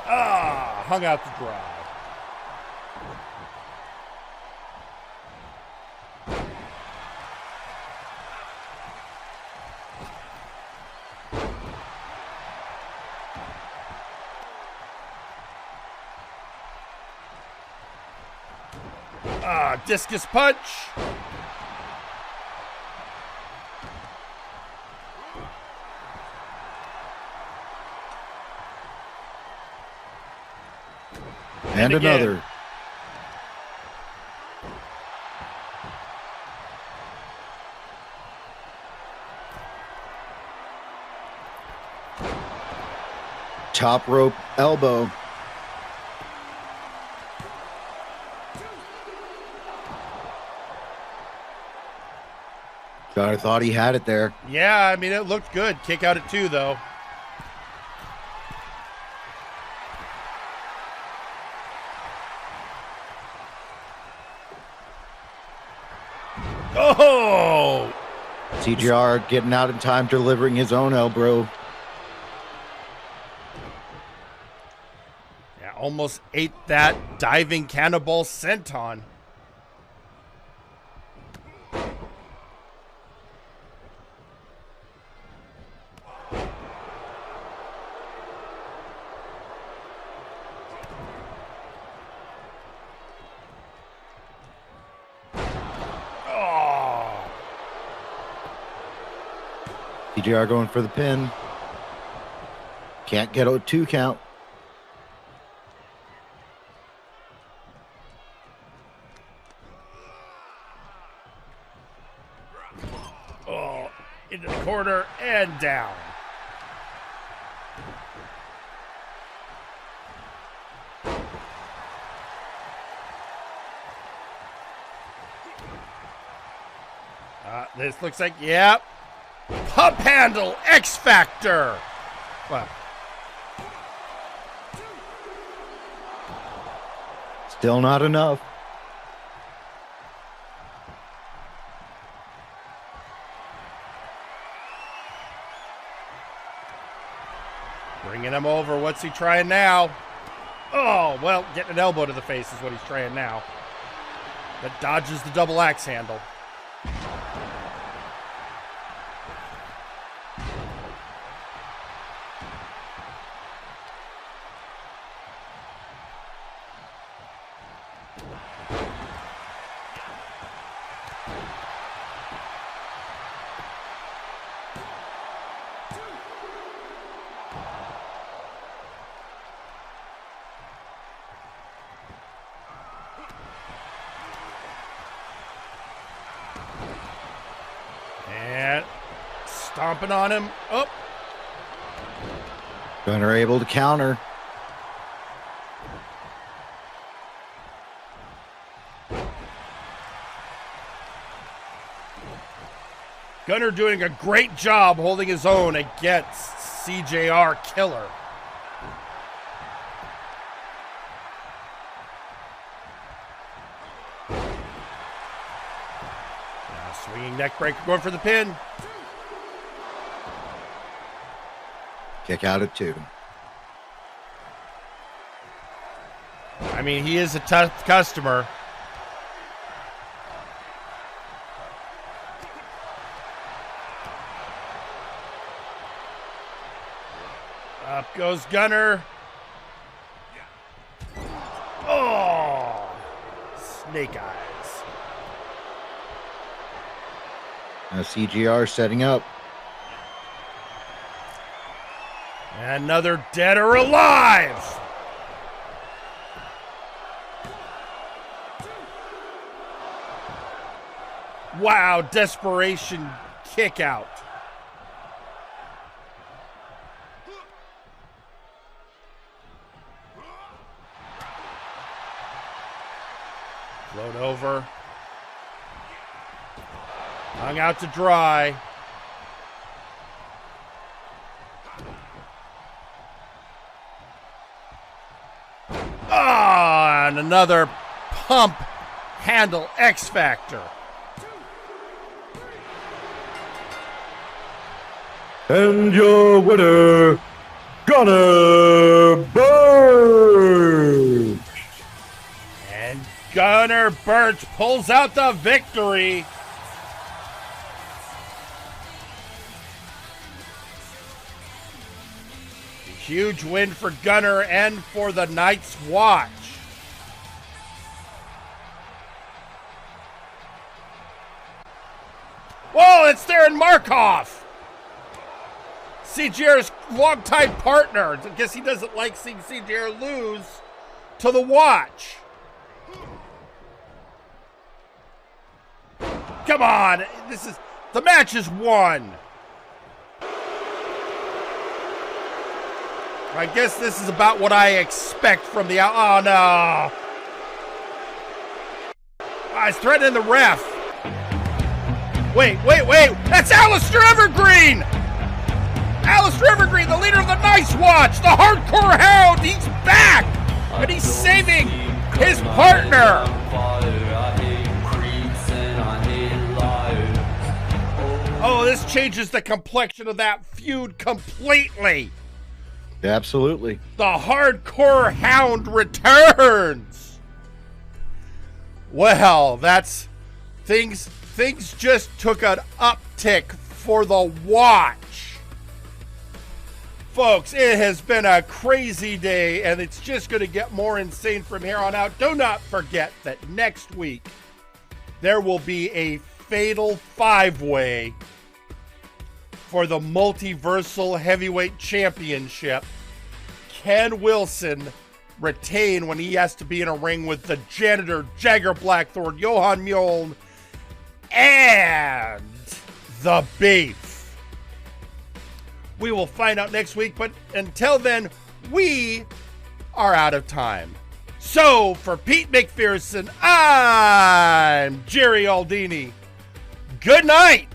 Hung out to dry. Discus punch. And another. Top rope elbow. I thought he had it there. Yeah, I mean, it looked good. Kick out at 2, though. Oh! TJR getting out in time, delivering his own elbow. Yeah, almost ate that diving cannonball senton. TJR going for the pin. Can't get a 2 count. Oh, into the corner and down. This looks like, yep. Pump handle, X Factor. Wow. Still not enough. Bringing him over. What's he trying now? Oh, well, getting an elbow to the face is what he's trying now. That dodges the double axe handle. Stomping on him. Oh. Gunner able to counter. Gunner doing a great job holding his own against CJR Killer. Now swinging neck breaker, going for the pin. Kick out at 2. I mean, he is a tough customer. Up goes Gunner. Oh! Snake eyes. Now CGR setting up. Another dead or alive! Wow, desperation kick out. Float over. Hung out to dry. Ah, and another pump handle X Factor. And your winner, Gunner Birch. And Gunner Birch pulls out the victory. A huge win for Gunner and for the Night's Watch. Whoa, it's there in Morecroft. CJR's longtime partner. I guess he doesn't like seeing CJR lose to the Watch. Come on, the match is won. I guess this is about what I expect from the oh no. He's threatening the ref. Wait. That's Alistair Evergreen! Alistair Evergreen, the leader of the Nice Watch, the Hardcore Hound, he's back! And he's saving his partner! Oh, this changes the complexion of that feud completely! Absolutely. The Hardcore Hound returns! Well, that's... Things just took an uptick for the Watch. Folks, it has been a crazy day, and it's just going to get more insane from here on out. Do not forget that next week, there will be a fatal five-way for the Multiversal Heavyweight Championship. Can Wilson retain when he has to be in a ring with the Janitor, Jagger, Blackthorn, Johan, Mjoln, and the Beef? We will find out next week, but until then, we are out of time. So, for Pete McPherson, I'm Jerry Aldini. Good night!